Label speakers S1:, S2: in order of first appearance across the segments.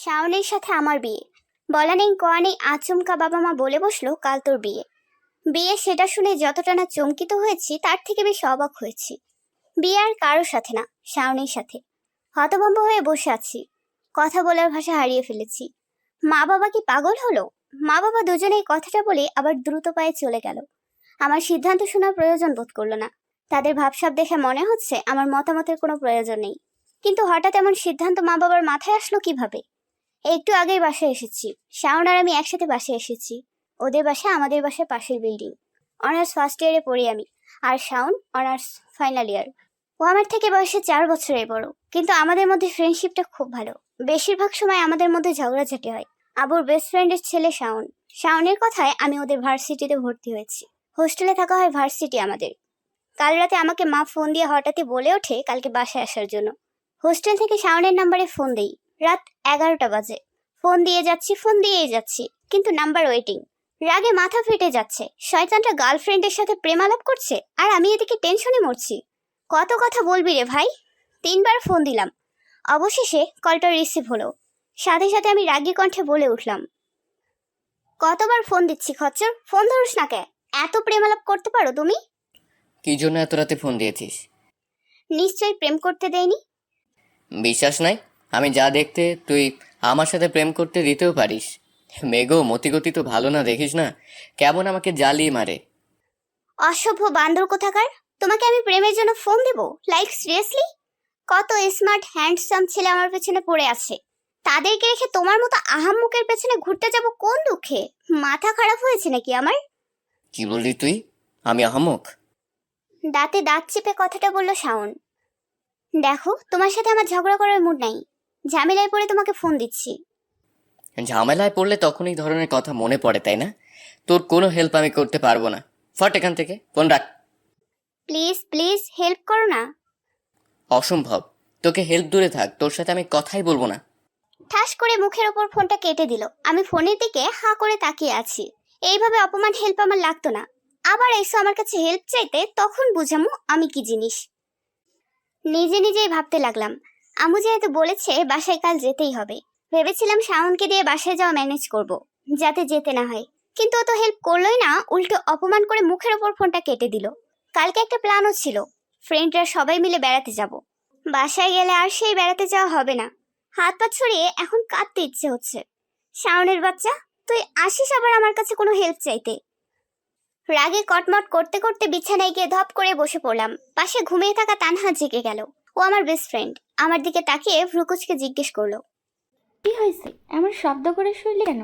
S1: শাওনের সাথে আমার বিয়ে। বলা নেই কওয়া নেই আচমকা বাবা মা বলে বসলো কাল তোর বিয়ে। বিয়ে সেটা শুনে যতটা না চমকিত হয়েছি তার থেকে বেশি অবাক হয়েছি। বিয়ে আর কারোর সাথে না, শাওনের সাথে। হতভম্ব হয়ে বসে আছি, কথা বলার ভাষা হারিয়ে ফেলেছি। মা বাবা কি পাগল হলো? মা বাবা দুজনেই কথাটা বলে আবার দ্রুত পায়ে চলে গেল। আমার সিদ্ধান্ত শোনার প্রয়োজন বোধ করলো না। তাদের ভাবসাব দেখে মনে হচ্ছে আমার মতামতের কোনো প্রয়োজন নেই। কিন্তু হঠাৎ এমন সিদ্ধান্ত মা বাবার মাথায় আসলো কিভাবে? একটু আগেই বাসায় এসেছি, শাওন আর আমি একসাথে বাসায় এসেছি। ওদের বাসা আমাদের বাসার পাশের বিল্ডিং। অনার্স ফার্স্ট ইয়ারে পড়ি আমি, আর শাওন অনার্স ফাইনাল ইয়ার। ও আমার থেকে বয়সে 4 বছরের বড়, কিন্তু আমাদের মধ্যে ফ্রেন্ডশিপটা খুব ভালো। বেশিরভাগ সময় আমাদের মধ্যে ঝগড়াঝাটি হয়। আবুর বেস্ট ফ্রেন্ডের ছেলে শাওন। শাওনের কথায় আমি ওদের ভার্সিটিতে ভর্তি হয়েছি। হোস্টেলে থাকা হয় ভার্সিটি আমাদের। কাল রাতে আমাকে মা ফোন দিয়ে হঠাৎই বলে ওঠে কালকে বাসায় আসার জন্য। হোস্টেল থেকে শাওনের নাম্বারে ফোন দেই। রাত 11টা বাজে। ফোন দিয়েই যাচ্ছি, কিন্তু নাম্বার ওয়েটিং। রাগে মাথা ফেটে যাচ্ছে। শয়তানটা গার্লফ্রেন্ডের সাথে প্রেমালাপ করছে, আর আমি এদিকে টেনশনে মরছি। কত কথা বলবি রে ভাই? 3বার ফোন দিলাম। অবশেষে কলটা রিসিভ হলো। সাথে সাথে আমি রাগী কণ্ঠে বলে উঠলাম, কতবার ফোন দিচ্ছি খচ্চর, ফোন ধরুস না কে? এত প্রেমালাপ করতে পারো তুমি?
S2: কি জন্য এত রাতে ফোন দিয়েছিস?
S1: নিশ্চয়ই প্রেম করতে দেয়নি।
S2: বিশ্বাস নাই? আমি যা দেখতে তুই আমার সাথে প্রেম করতে দিতেও পারিস। মেঘো মতিগতি তো ভালো না, দেখিস না কেমন আমাকে জ্বালিয়ে মারে।
S1: অসভ্য বান্দর কোথাকার! তোমাকে আমি প্রেমের জন্য ফোন দেব? Like seriously? কত স্মার্ট হ্যান্ডসাম ছেলে আমার পেছনে পড়ে আছে, তাদেরকে রেখে তোমার মতো আহাম্মুকের পেছনে ঘুরতে যাব কোন দুঃখে? মাথা খারাপ হয়েছে নাকি আমার?
S2: কি বললি তুই? আমি আহাম্মক?
S1: দাঁতে দাঁত চেপে কথাটা বলল শাওন। দেখো, তোমার সাথে আমার ঝগড়া করার মুড নাই। ঝামেলায় পড়ে তোমাকে ফোন দিচ্ছি।
S2: ঝামেলায় পড়লে তখন এই ধরনের কথা মনে পড়ে, তাই না? তোর কোনো হেল্প আমি করতে পারবো না। ফট এখান থেকে, ফোন রাখ।
S1: প্লিজ প্লিজ হেল্প করো না।
S2: অসম্ভব। তোকে হেল্প দূরে থাক, তোর সাথে আমি কথাই বলবো না।
S1: ঠাস করে মুখের ওপর ফোনটা কেটে দিল। আমি ফোনের দিকে হাঁ করে তাকিয়ে আছি। এইভাবে অপমান হেল্প আমার লাগতো না। আবার এসো আমার কাছে হেল্প চাইতে, তখন বুঝামু আমি কি জিনিস। নিজে নিজেই ভাবতে লাগলাম, আম্মু যেহেতু বলেছে বাসায় কাল যেতেই হবে, ভেবেছিলাম শাওনকে দিয়ে বাসায় যাওয়া ম্যানেজ করব, যাতে যেতে না হয়। কিন্তু ও তো হেল্প করলোই না, উল্টো অপমান করে মুখের ওপর ফোনটা কেটে দিল। কালকে একটা প্ল্যানও ছিল, ফ্রেন্ডরা সবাই মিলে বেড়াতে যাব। বাসায় গেলে আর সেই বেড়াতে যাওয়া হবে না। হাত পা ছড়িয়ে এখন কাঁদতে ইচ্ছে হচ্ছে। শাওনের বাচ্চা, তুই আসিস আবার আমার কাছে কোনো হেল্প চাইতে? রাগে কটমট করতে করতে বিছানায় গিয়ে ধপ করে বসে পড়লাম। পাশে ঘুমিয়ে থাকা তানহা জেগে গেল। ও আমার বেস্ট ফ্রেন্ড। আমার দিকে তাকিয়ে ভ্রুকুচকে জিজ্ঞেস করলো,
S3: কি হয়েছে? এমন শব্দ করে শুইলে কেন?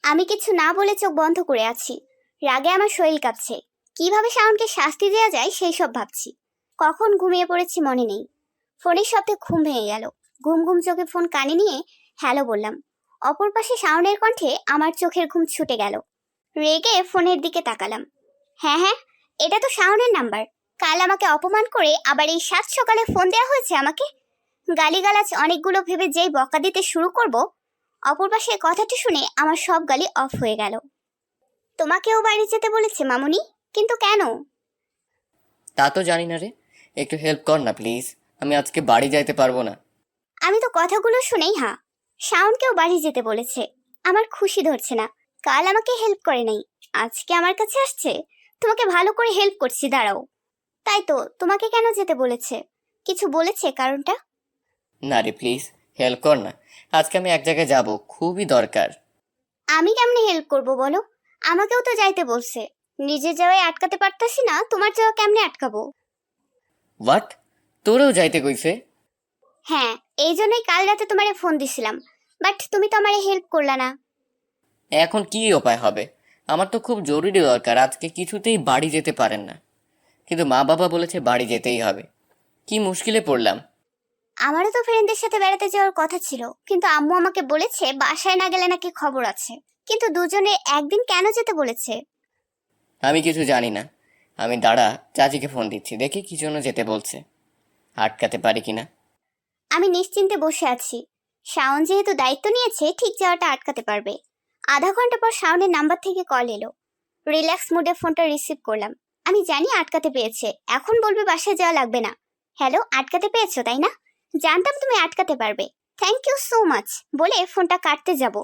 S1: আমি কিছু না বলে চোখ বন্ধ করে আছি। রাগে আমার শরীর কাঁপছে। কিভাবে শাওনকে শাস্তি দেওয়া যায় সেই সব ভাবছি। কখন ঘুমিয়ে পড়েছি মনে নেই। ফোনের শব্দে ঘুম ভেঙে গেল। ঘুম ঘুম চোখে ফোন কানে নিয়ে হ্যালো বললাম। অপর পাশে শাওনের কণ্ঠে আমার চোখের ঘুম ছুটে গেল। রেগে ফোনের দিকে তাকালাম। হ্যাঁ হ্যাঁ, এটা তো শাওনের নাম্বার। কাল আমাকে অপমান করে আবার এই সাত সকালে ফোন দেওয়া হয়েছে আমাকে। গালিগালাজ অনেকগুলো ভেবে যেই বকা দিতে শুরু করব, অপর পাশে কথাটি শুনে আমার সব গালি অফ হয়ে গেল। তোমাকেও বাড়ি যেতে বলেছে মামুনি, কিন্তু কেন?
S2: তা তো জানি না রে, একটু হেল্প কর না প্লিজ। আমি আজকে বাড়ি যাইতে পারবো না।
S1: আমি তো কথাগুলো শুনেই হ্যাঁ। শাওনকেও বাড়ি যেতে বলেছে। আমার খুশি ধরছে না। কাল আমাকে হেল্প করে নাই, আজকে আমার কাছে আসছে। তোমাকে ভালো করে হেল্প করছি, দাঁড়াও। তাই তো, তোমাকে কেন যেতে বলেছে? কিছু বলেছে কারণটা?
S2: না রে প্লিজ, হেল্প কর না। আজকে আমি এক জায়গায় যাব, খুবই দরকার।
S1: আমি কেমনে হেল্প করব বলো? আমাকেও তো যাইতে বলছে। নিজে যাওয়াই আটকাতে পারতাছি না, তোমার যাওয়া কেমনে আটকাবো?
S2: হোয়াট? তোরেও যাইতে কইছে?
S1: হ্যাঁ, এই জন্যই কাল রাতে তোমারে ফোন দিছিলাম, বাট তুমি তো আমারে হেল্প করলা না।
S2: এখন কি উপায় হবে? আমার তো খুব জরুরি দরকার, আজকে কিছুতেই বাড়ি যেতে পারেন না। কিন্তু মা বাবা বলেছে বাড়ি যেতেই হবে। কি মুশকিলে পড়লাম।
S1: আমারও তো ফ্রেন্ডদের সাথে বেড়াতে যাওয়ার কথা ছিল, কিন্তু আম্মু আমাকে বলেছে বাসায় না গেলে নাকি খবর আছে। কিন্তু দুজনে একদিন কেন যেতে বলেছে?
S2: আমি কিছু জানি না। আমি দাঁড়া, চাচিকে ফোন দিচ্ছি, দেখি কি জন্য যেতে বলছে, আটকাতে পারি কিনা।
S1: আমি নিশ্চিন্তে বসে আছি। শাওন যেহেতু দায়িত্ব নিয়েছে, ঠিক যাওয়াটা আটকাতে পারবে। আধা ঘন্টা পর শাওনের নাম্বার থেকে কল এলো। রিল্যাক্স মুডে ফোনটা রিসিভ করলাম। আমি জানি আটকাতে পেয়েছে, এখন বলবে বাসায় যাওয়া লাগবে না। হ্যালো, আটকাতে পেয়েছো তাই না? জানতাম তুমি আটকাতে পারবে। থ্যাংক ইউ সো মাচ বলে ফোনটা কাটতে যাব।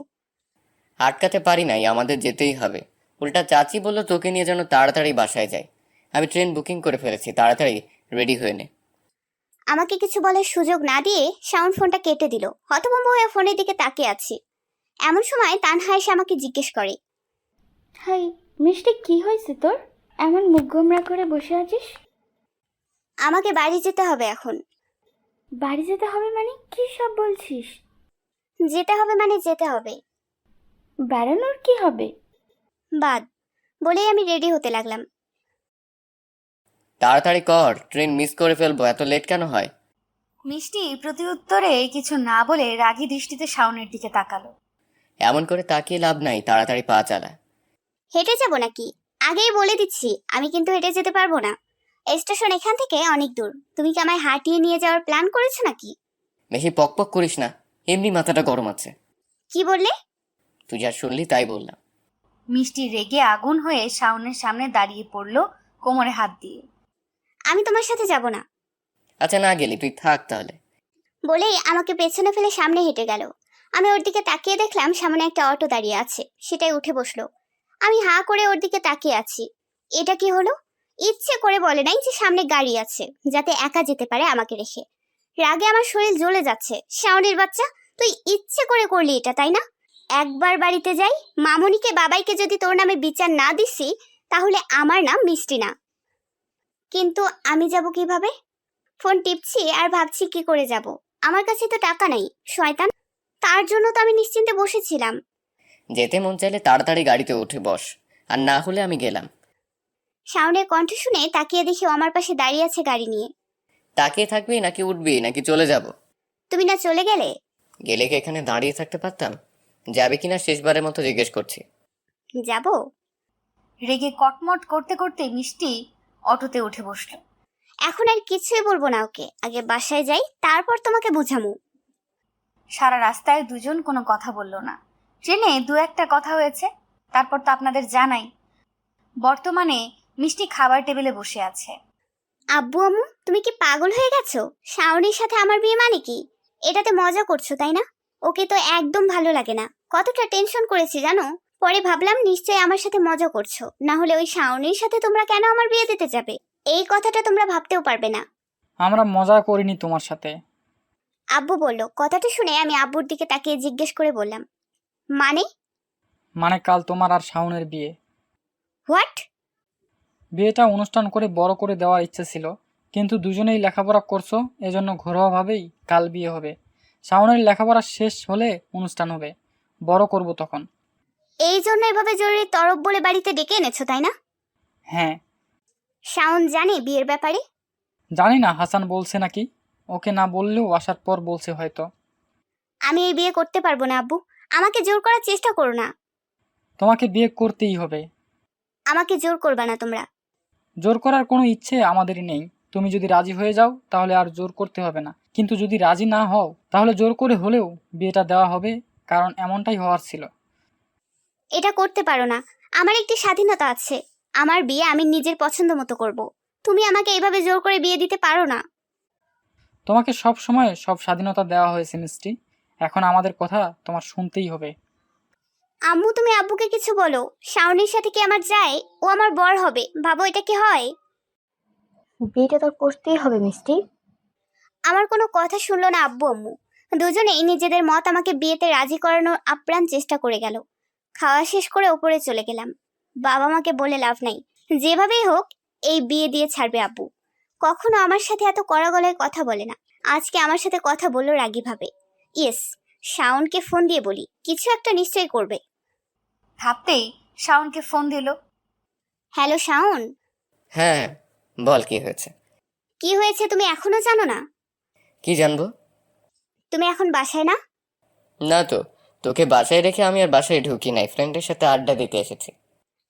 S2: আটকাতে পারি নাই, আমাদের যেতেই হবে। উল্টা চাচি বলল তোকে নিয়ে যেন তাড়াতাড়ি বাসায় যাই। আমি ট্রেন বুকিং করে ফেলেছি, তাড়াতাড়ি রেডি হয়ে নে।
S1: আমাকে কিছু বলার সুযোগ না দিয়ে শাওন ফোনটা কেটে দিল। হতভম্ব হয়ে ফোনের দিকে তাকিয়ে আছি। এমন সময় তানহা এসে আমাকে জিজ্ঞেস করে,
S3: হাই মিষ্টি, কি হয়েছে তোর? এমন মুখ গোমরা করে বসে আছিস?
S1: আমাকে বাড়ি যেতে হবে এখন।
S3: বাড়ি যেতে হবে মানে কি সব বলছিস?
S1: যেতে হবে মানে যেতে হবে।
S3: বেড়ানোর কি হবে?
S1: বাদ বলেই আমি রেডি হতে লাগলাম।
S2: তাড়াতাড়ি কর, ট্রেন মিস করে ফেলবো, এত লেট কেন হয়?
S4: মিষ্টি প্রতিউত্তরে কিছু না বলে রাগী দৃষ্টিতে শাওনের দিকে তাকালো।
S2: এমন করে তাকিয়ে লাভ নাই, তাড়াতাড়ি পা চালা।
S1: হেঁটে যাব নাকি? আগেই বলে দিচ্ছি আমি কিন্তু হেঁটে যেতে পারবো না। স্টেশন এখান থেকে অনেক দূর। তুমি কি আমায় হাঁটিয়ে নিয়ে যাওয়ার প্ল্যান করেছো নাকি?
S2: বেশি পকপক করিস না, এমনি মাথাটা গরম আছে।
S1: কি বললে?
S2: তুই যা শুনলি তাই বললাম।
S4: মিষ্টি রেগে আগুন হয়ে শাওনের সামনে দাঁড়িয়ে পড়ল কোমরে হাত দিয়ে।
S1: আমি তোমার সাথে যাব না
S2: আচ্ছা না গেলি তুই থাক তাহলে।
S1: বলেই আমাকে পেছনে ফেলে সামনে হেঁটে গেল। আমি ওর দিকে তাকিয়ে দেখলাম সামনে একটা অটো দাঁড়িয়ে আছে, সেটাই উঠে বসলো। আমি হাঁ করে ওর দিকে তাকিয়ে আছি। এটা কি হলো? ইচ্ছে করে বলে নাই যে সামনে গাড়ি আছে যাতে একা যেতে পারে আমাকে রেখে। রাগে আমার শরীর জ্বলে যাচ্ছে। শাওনের বাচ্চা, তুই ইচ্ছে করে করলি এটা, তাই না? একবার বাড়িতে যাই, মামুনিকে বাবাইকে যদি তোর নামে বিচার না দিছি তাহলে আমার নাম মিষ্টি না। কিন্তু আমি যাব কিভাবে? ফোন টিপছি আর ভাবছি কি করে যাব। আমার কাছে তো টাকা নেই শয়তান। তার জন্য তো আমি নিশ্চিন্তে বসেছিলাম।
S2: যেতে মন চাইলে তাড়াতাড়ি গাড়িতে উঠে বস, আর না হলে আমি গেলাম।
S1: শাওনের কণ্ঠ শুনে তাকিয়ে দেখি ও আমার পাশে দাঁড়িয়ে আছে গাড়ি নিয়ে।
S2: তাকিয়ে থাকবি নাকি উঠবি নাকি চলে যাব?
S1: তুমি না চলে গেলে?
S2: গেলে কি এখানে দাঁড়িয়ে থাকতে পারতাম? যাবে কিনা শেষবারের মতো জিজ্ঞেস করছি।
S1: যাব।
S4: রেগে কটমট করতে করতে মিষ্টি অটোতে উঠে বসলো।
S1: এখন আর কিছুই বলবো না ওকে, আগে বাসায় যাই তারপর তোমাকে বুঝামু।
S4: সারা রাস্তায় দুজন কোনো কথা বলল না। ট্রেনে দু একটা কথা হয়েছে, তারপর তো আপনাদের জানাই। বর্তমানে মিষ্টি খাবার টেবিলে বসে আছে।
S1: আব্বু আম্মু, তুমি কি পাগল হয়ে গেছো? শাওনের সাথে আমার বিয়ে মানে কি? এটাতে মজা করছো তাই না? ওকে তো একদম ভালো লাগে না। কতটা টেনশন করেছি জানো? পরে ভাবলাম নিশ্চয়ই আমার সাথে মজা করছো, না হলে ওই শাওনের সাথে তোমরা কেন আমার বিয়ে দিতে যাবে? এই কথাটা তোমরা ভাবতেও পারবে না।
S5: আমরা মজা করিনি তোমার সাথে।
S1: আব্বু বলল। কথাটা শুনে আমি আব্বুর দিকে তাকিয়ে জিজ্ঞেস করে বললাম, মানে?
S5: মানে কাল তোমার আর শাওনের বিয়ে।
S1: হোয়াট?
S5: বিয়েটা অনুষ্ঠান করে বড় করে দেওয়ার ইচ্ছে ছিল, কিন্তু দুজনেই লেখাপড়া করছো, এজন্য ঘরোয়াভাবেই কাল বিয়ে হবে। শাওনের লেখাপড়া শেষ হলে অনুষ্ঠান হবে, বড় করব তখন।
S1: এই জন্য এভাবে জরুরি তরফ বলে বাড়িতে ডেকে এনেছো তাই না?
S5: হ্যাঁ।
S1: শাওন জানে বিয়ের ব্যাপারে?
S5: জানি না, হাসান বলছে নাকি। ওকে না বললেও আসার পর বলছে হয়তো।
S1: আমি এই বিয়ে করতে পারবো না আব্বু। আমাকে জোর করার চেষ্টা করো না।
S5: তোমাকে বিয়ে করতেই হবে।
S1: আমাকে জোর করবা না তোমরা।
S5: জোর করার কোনো ইচ্ছে আমাদেরই নেই। তুমি যদি রাজি হয়ে যাও তাহলে আর জোর করতে হবে না, কিন্তু যদি রাজি না হও তাহলে জোর করে হলেও বিয়েটা দেওয়া হবে, কারণ এমনটাই হওয়ার ছিল।
S1: এটা করতে পারো না। আমার একটি স্বাধীনতা আছে। আমার বিয়ে আমি নিজের পছন্দ মতো করব। তুমি আমাকে এইভাবে জোর করে বিয়ে দিতে পারো না।
S5: তোমাকে সব সময় সব স্বাধীনতা দেওয়া হয়েছে মিষ্টি, এখন আমাদের কথা তোমার শুনতেই হবে।
S1: আম্মু, তুমি আব্বুকে কিছু বলো। শাওনের সাথে কি আমার যায়? ও আমার বর হবে, ভাবো এটা কি হয়?
S6: বিয়েটা তোর করতেই হবে মিষ্টি।
S1: আমার কোনো কথা শুনলো না আব্বু আম্মু। দুজনেই নিজেদের মত আমাকে বিয়েতে রাজি করানোর আপ্রাণ চেষ্টা করে গেল। খাওয়া শেষ করে ওপরে চলে গেলাম। বাবা মাকে বলে লাভ নাই, যেভাবেই হোক এই বিয়ে দিয়ে ছাড়বে আব্বু। কখনো আমার সাথে এত কড়া গলায় কথা বলে না। আজকে আমার সাথে কথা বললো রাগীভাবে। ইয়েস, শাওনকে ফোন দিয়ে বলি, কিছু একটা নিশ্চয়ই করবে।
S4: ভাবতেই শাওনকে ফোন দিল।
S1: হ্যালো শাওন।
S2: হ্যাঁ বল, কি হয়েছে?
S1: কি হয়েছে তুমি এখনো জানো না?
S2: কি জানবো?
S1: তুমি এখন বাসায় না?
S2: না তো, তোকে বাসায় রেখে আমি আর বাসায় ঢুকি নাই, ফ্রেন্ডের সাথে আড্ডা দিতে এসেছি।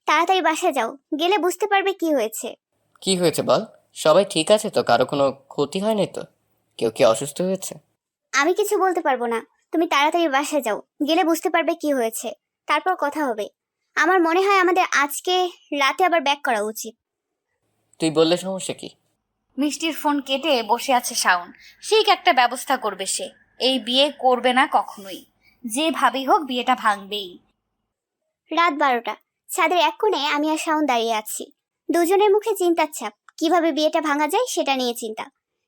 S1: তাড়াতাড়ি বাসায় যাও, গেলে বুঝতে পারবে কি হয়েছে।
S2: কি হয়েছে বল? সবাই ঠিক আছে তো? কারো কোনো ক্ষতি হয়নি তো? কেউ কি অসুস্থ হয়েছে?
S1: আমি কিছু বলতে পারবো না। তুমি তাড়াতাড়ি বাসায় যাও, গেলে বুঝতে পারবে কি হয়েছে। তারপর কথা হবে। আমার মনে হয় আমাদের আজকে রাতে আবার ব্যাক করা উচিত।
S2: তুই বললে সমস্যা কি?
S4: মিষ্টির ফোন কেটে বসে আছে শাওন। ঠিক একটা ব্যবস্থা করবে সে। এই বিয়ে করবে না কখনোই। যে ভাবেই হোক বিয়েটা ভাঙবেই।
S1: রাত 12টা, ছাদের এক কোণে আমি আর শাওন দাঁড়িয়ে আছি। দুজনের মুখে চিন্তার ছাপ, কিভাবে বিয়েটা ভাঙা যায় সেটা নিয়ে চিন্তা।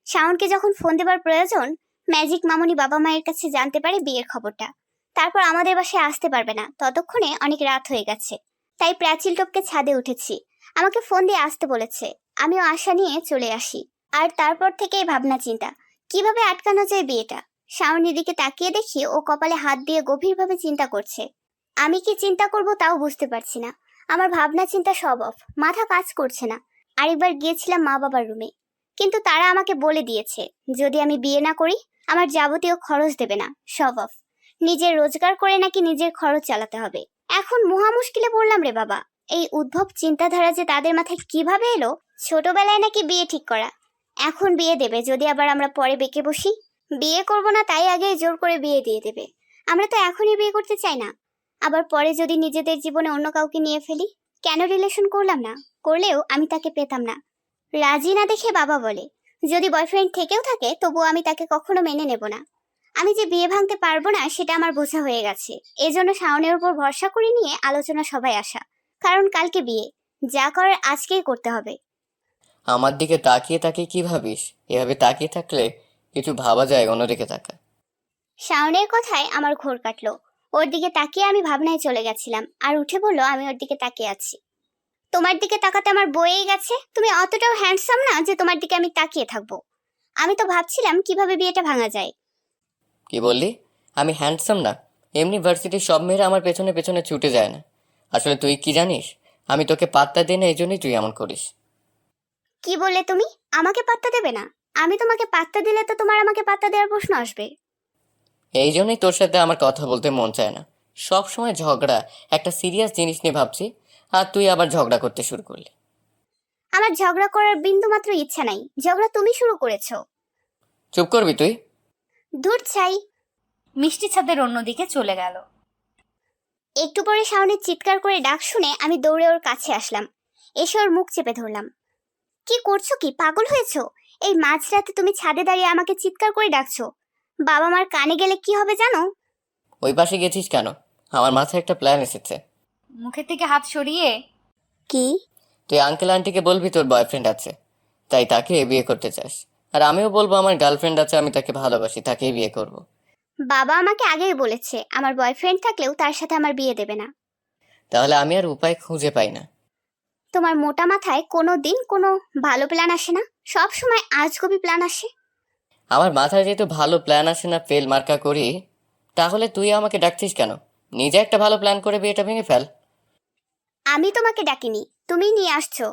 S1: শাওনকে যখন ফোন দেবার প্রয়োজন, ম্যাজিক মামুনি বাবা মায়ের কাছে জানতে পারে বিয়ের খবরটা। তারপর আমাদের বাসায় আসতে পারবে না, ততক্ষণে অনেক রাত হয়ে গেছে। তাই প্রাচীল টপকে ছাদে উঠেছি। আমাকে ফোন দিয়ে আসতে বলেছে, আমিও আশা নিয়ে চলে আসি। আর তারপর থেকেই ভাবনা চিন্তা, কিভাবে আটকানো যায় বিয়েটা। শাওনের দিকে তাকিয়ে দেখি ও কপালে হাত দিয়ে গভীরভাবে চিন্তা করছে। আমি কি চিন্তা করব তাও বুঝতে পারছি না। আমার ভাবনা চিন্তা সব অফ, মাথা কাজ করছে না। আরেকবার গিয়েছিলাম মা বাবার রুমে, কিন্তু তারা আমাকে বলে দিয়েছে যদি আমি বিয়ে না করি আমার যাবতীয় খরচ দেবে না, সব অফ। নিজের রোজগার করে নাকি নিজের খরচ চালাতে হবে। এখন মহা মুশকিলে পড়লাম রে বাবা। এই উদ্ভব চিন্তাধারা যে তাদের মাথায় কিভাবে এলো। ছোটবেলায় নাকি বিয়ে ঠিক করা, এখন বিয়ে দেবে যদি আবার আমরা পরে বেঁকে বসি। বিয়ে করব না তাই আগেই জোর করে বিয়ে দিয়ে দেবে। আমরা তো এখনই বিয়ে করতে চাই না, আবার পরে যদি নিজেদের জীবনে অন্য কাউকে নিয়ে ফেলি। কেন রিলেশন করলাম না, করলেও আমি তাকে পেতাম না। রাজি না দেখে বাবা বলে যদি বয়ফ্রেন্ড থেকেও থাকে তবুও আমি তাকে কখনো মেনে নেব না। আমি যে বিয়ে ভাঙতে পারবো না সেটা আমার বোঝা হয়ে গেছে। এজন্য শাওনের উপর ভরসা করে নিয়ে আলোচনা সভায় আসা, কারণ কালকে বিয়ে, যা করার আজকেই করতে হবে।
S2: আমার দিকে তাকিয়ে তাকিয়ে কি ভাবিস? এভাবে তাকিয়ে থাকলে কিছু ভাবা যায়, অন্যদিকে তাকা।
S1: শাওনের কথায় আমার ঘোর কাটলো। ওর দিকে তাকিয়ে আমি ভাবনায় চলে গেছিলাম, আর উঠে বলল আমি ওর দিকে তাকিয়ে আছি। তোমার দিকে তাকাতে আমার বয়েই গেছে। তুমি অতটাও হ্যান্ডসাম না যে তোমার দিকে আমি তাকিয়ে থাকবো। আমি তো ভাবছিলাম কিভাবে বিয়েটা ভাঙা যায়।
S2: কি বললি? আমি হ্যান্ডসাম না? এমনি ভার্সিটির সব মেয়েরা আমার পেছনে পেছনে ছুটে যায় না? আসলে তুই কি জানিস, আমি তোকে পাত্তা দিই না, এই জন্যই তুই এমন করিস।
S1: কি বললে তুমি? আমাকে পাত্তা দেবে না? আমি তোমাকে পাত্তা দিলে তো তোমার আমাকে পাত্তা দেওয়ার প্রশ্ন আসবে।
S2: এই জন্যই তোর সাথে আমার কথা বলতে মন চায় না। সব সময় ঝগড়া, একটা সিরিয়াস জিনিস নিয়ে ভাবছি, আর তুই আবার ঝগড়া করতে শুরু করলি।
S1: আমার ঝগড়া করার বিন্দু মাত্র ইচ্ছা নাই, ঝগড়া তুমি শুরু করেছো।
S2: চুপ করবি তুই?
S1: দূর চাই।
S4: মিষ্টি ছাদের অন্যদিকে চলে গেল।
S1: একটু পরে শাওনের চিৎকার করে ডাক শুনে আমি দৌড়ে ওর কাছে আসলাম। এসে ওর মুখ চেপে ধরলাম। কি করছো, কি পাগল হয়েছো? এই মাঝরাতে তুমি ছাদে দাঁড়িয়ে আমাকে চিৎকার করে ডাকছো? বাবা মার কানে গেলে কি হবে জানো?
S2: ওই পাশে গেছিস কেন? আমার মাথায় একটা প্ল্যান এসেছে।
S4: মুখের থেকে হাত সরিয়ে,
S1: কি?
S2: তুই আঙ্কেল আন্টিকে বলবি তোর বয়ফ্রেন্ড আছে, তাই তাকে বিয়ে করতে চাস। আর আমিও বলবো আমার গার্লফ্রেন্ড আছে, আমি তাকে ভালোবাসি, তাকেই বিয়ে করব।
S1: বাবা আমাকে আগেই বলেছে আমার বয়ফ্রেন্ড থাকলেও তার সাথে আমার বিয়ে দেবে না।
S2: তাহলে আমি আর উপায় খুঁজে পাই না।
S1: তোমার মোটা মাথায় কোনো দিন কোনো ভালো প্ল্যান আসে না, সব সময় আজগুবি প্ল্যান আসে।
S2: আমার মাথায় যেহেতু ভালো প্ল্যান আসে না, ফেল মার্কা করি, তাহলে তুই আমাকে ডাকছিস কেন? নিজে একটা ভালো প্ল্যান করে বিয়েটা ভেঙে ফেল।
S1: আমি তোমাকে ডাকিনি, তুমিই নিয়ে আসছো।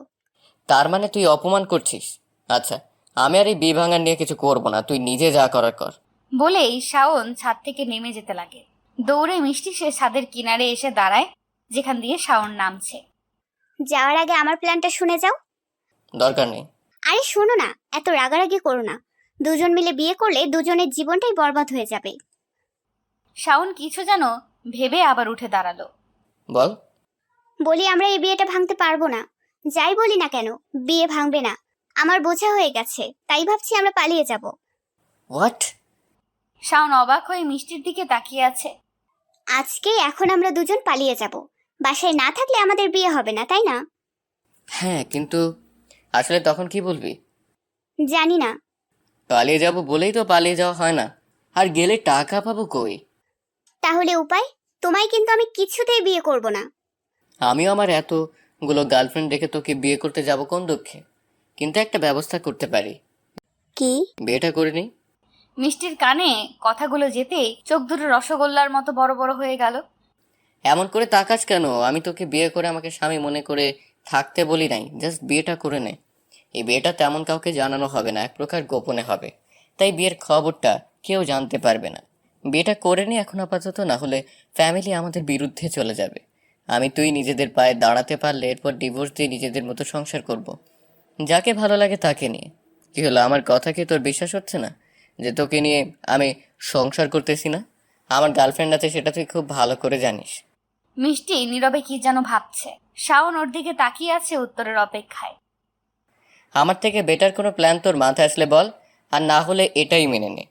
S2: তার মানে তুই অপমান করছিস? আচ্ছা, আমি আর এই বিয়ে ভাঙার নিয়ে কিছু করবো না, তুই নিজে যা করার কর।
S4: বলেই শাওন ছাদ থেকে নেমে যেতে লাগে। দৌড়ে মিষ্টি সে ছাদের কিনারে এসে দাঁড়ায় যেখান দিয়ে শাওন নামছে।
S1: যাওয়ার আগে আমার প্ল্যানটা শুনে যাও।
S2: দরকার নেই।
S1: আরে শোনো না, এত রাগারাগি করো না। দুজন মিলে বিয়ে করলে দুজনের জীবনটাই বরবাদ হয়ে যাবে।
S4: শাওন কিছু যেন ভেবে আবার উঠে দাঁড়ালো।
S2: বল।
S1: বলি আমরা এই বিয়েটা ভাঙতে পারবো না। যাই বলি না কেন, বিয়ে ভাঙবে না। আমার বোঝা হয়ে গেছে, তাই ভাবছি আমরা পালিয়ে যাব।
S2: হোয়াট?
S4: শাওন অবাক হয়ে মিষ্টির দিকে তাকিয়ে আছে।
S1: আজকেই এখন আমরা দুজন পালিয়ে যাব। বাসায় না থাকলে আমাদের বিয়ে হবে না, তাই না?
S2: হ্যাঁ, কিন্তু আসলে তখন কি বলবি?
S1: জানি না।
S2: পালিয়ে যাব বলেই তো পালিয়ে যাওয়া হয় না। আর গেলে টাকা পাবো কই?
S1: তাহলে উপায়? তোমায় কিন্তু আমি কিছুতেই বিয়ে করব না।
S2: আমিও আমার এতগুলো গার্লফ্রেন্ড রেখে তোকে বিয়ে করতে যাব কোন দুঃখে? কিন্তু একটা ব্যবস্থা করতে পারি।
S1: কি?
S2: বিয়েটা করে নি।
S4: মিষ্টির কানে কথাগুলো যেতেই চোখ দুটো রসগোল্লার মতো বড় বড় হয়ে গেল।
S2: এমন করে তাকাস কেন? আমি তোকে বিয়ে করে আমাকে স্বামী মনে করে থাকতে বলি নাই, জাস্ট বিয়েটা করে নে। এই বিয়েটা তেমন কাউকে জানানো হবে না, এক প্রকার গোপনে হবে। তাই বিয়ের খবরটা কেউ জানতে পারবে না। বিয়েটা করে নি এখন আপাতত, না হলে ফ্যামিলি আমাদের বিরুদ্ধে চলে যাবে। আমি তুই নিজেদের পায়ে দাঁড়াতে পারলে এরপর ডিভোর্স দিয়ে নিজেদের মতো সংসার করব। যাকে ভালো লাগে তাকে নিয়ে। কি হলো, আমার কথা কি তোর বিশ্বাস হচ্ছে না যে তোকে নিয়ে আমি সংসার করতেছি না? আমার গার্লফ্রেন্ড আছে, সেটা তুই খুব ভালো করে জানিস।
S4: মিষ্টি নীরবে কি যেন ভাবছে। শাওন ওর দিকে তাকিয়ে আছে উত্তরের অপেক্ষায়।
S2: আমার থেকে বেটার কোনো প্ল্যান তোর মাথায় আসলে বল, আর না হলে এটাই মেনে নে।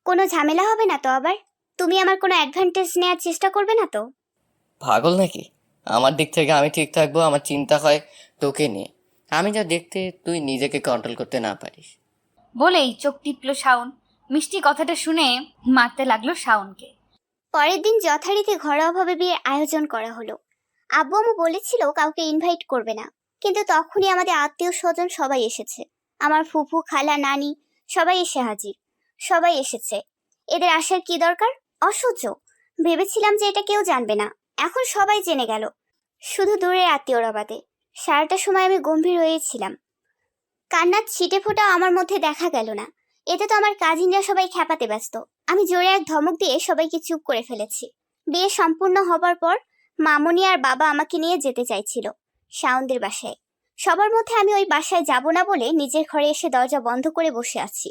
S1: কোনো ঝামেলা হবে না তো আবার? তুমি আমার কোনো অ্যাডভান্টেজ নেওয়ার চেষ্টা করবে না তো?
S2: পাগল নাকি? আমার দিক থেকে আমি ঠিক থাকবো, আমার চিন্তা হয় তোকে নিয়ে। আমি যা দেখতে তুই নিজেকে কন্ট্রোল করতে না পারিস।
S4: বলেই চোখ টিপল শাওন। মিষ্টি কথাটা শুনে মারতে লাগলো শাওনকে।
S1: পরের দিন যথারীতি ঘরোয়াভাবে বিয়ের আয়োজন করা হলো। আব্বু আম্মু বলেছিল কাউকে ইনভাইট করবে না, কিন্তু তখনই আমাদের আত্মীয় স্বজন সবাই এসেছে। আমার ফুফু, খালা, নানি সবাই এসে হাজির। সবাই এসেছে, এদের আসার কি দরকার? অসহ্য। ভেবেছিলাম যে এটা কেউ জানবে না, এখন সবাই জেনে গেল, শুধু দূরের আত্মীয়রা বাদে। সারাটা সময় আমি গম্ভীর হয়েছিলাম। কান্নার ছিটে ফোঁটা আমার মধ্যে দেখা গেল না। এতে তো আমার কাজিনরা সবাই খ্যাপাতে ব্যস্ত। আমি জোরে এক ধমক দিয়ে সবাইকে চুপ করে ফেলেছি। বিয়ে সম্পূর্ণ হবার পর মামুনি আর বাবা আমাকে নিয়ে যেতে চাইছিল শাওনদের বাসায়। সবার মধ্যে আমি ওই বাসায় যাব না বলে নিজের ঘরে এসে দরজা বন্ধ করে বসে আছি।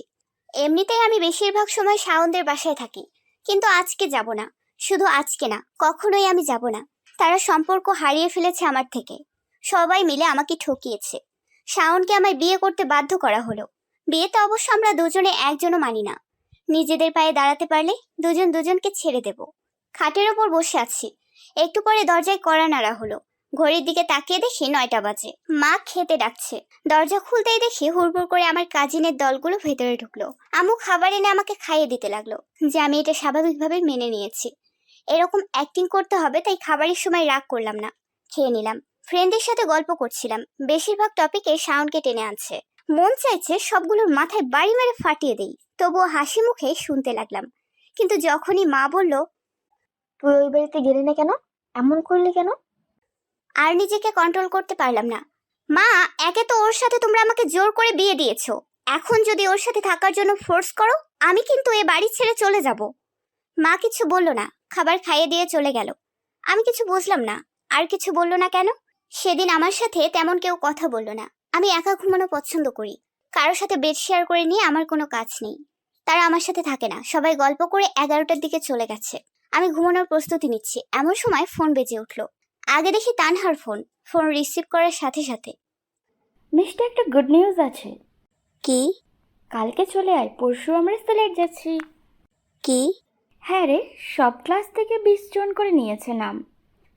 S1: এমনিতেই আমি বেশিরভাগ সময় শাওনদের বাসায় থাকি, কিন্তু আজকে যাব না। শুধু আজকে না, কখনোই আমি যাব না। তারা সম্পর্ক হারিয়ে ফেলেছে আমার থেকে। সবাই মিলে আমাকে ঠকিয়েছে। শাওনকে আমায় বিয়ে করতে বাধ্য করা হলো। বিয়েতে অবশ্য আমরা দুজনে একজনও মানি না। নিজেদের পায়ে দাঁড়াতে পারলে দুজন দুজনকে ছেড়ে দেব। খাটের ওপর বসে আছি, একটু পরে দরজায় কড়া নাড়া হলো। ঘড়ির দিকে তাকিয়ে দেখি 9টা বাজে। মা খেতে ডাকছে। দরজা খুলতেই দেখি হুড়মুড় করে আমার কাজিনের দলগুলো ভেতরে ঢুকলো। আম্মু খাবার এনে আমাকে খাইয়ে দিতে লাগলো, যে আমি এটা স্বাভাবিকভাবে মেনে নিয়েছি। এরকম অ্যাক্টিং করতে হবে তাই খাবারের সময় রাগ করলাম না, খেয়ে নিলাম। ফ্রেন্ডদের সাথে গল্প করছিলাম, বেশিরভাগ টপিকে শাওনকে টেনে আনছে। মন চাইছে সবগুলোর মাথায় বাড়ি মেরে ফাটিয়ে দেই, তবুও হাসি মুখে শুনতে লাগলাম। কিন্তু যখনই মা বলল,
S6: তুই ওই বাড়িতে গেলি না কেন? এমন করলি কেন?
S1: আর নিজেকে কন্ট্রোল করতে পারলাম না। মা, একে তো ওর সাথে তোমরা আমাকে জোর করে বিয়ে দিয়েছো, এখন যদি ওর সাথে থাকার জন্য ফোর্স করো, আমি কিন্তু এ বাড়ি ছেড়ে চলে যাব। মা কিছু বলল না, খাবার খাইয়ে দিয়ে চলে গেল। আমি কিছু বুঝলাম না, আর কিছু বলল না কেন? সেদিন আমার সাথে তেমন কেউ কথা বলল না। আমি একা ঘুমানো পছন্দ করি, কারোর সাথে বেড শেয়ার করে নিয়ে আমার কোনো কাজ নেই। তারা আমার সাথে থাকে না, সবাই গল্প করে 11টার দিকে চলে গেছে। আমি ঘুমানোর প্রস্তুতি নিচ্ছি, এমন সময় ফোন বেজে উঠলো। আগে দেখি তানহার ফোন। ফোন রিসিভ করার সাথে সাথে,
S3: মিষ্টি, একটা গুড নিউজ আছে।
S1: কি?
S3: কালকে চলে আয়, পরশু আমরা সিলেট যাচ্ছি।
S1: কি?
S3: হ্যাঁ রে, সব ক্লাস থেকে 20 জন করে নিয়েছে নাম।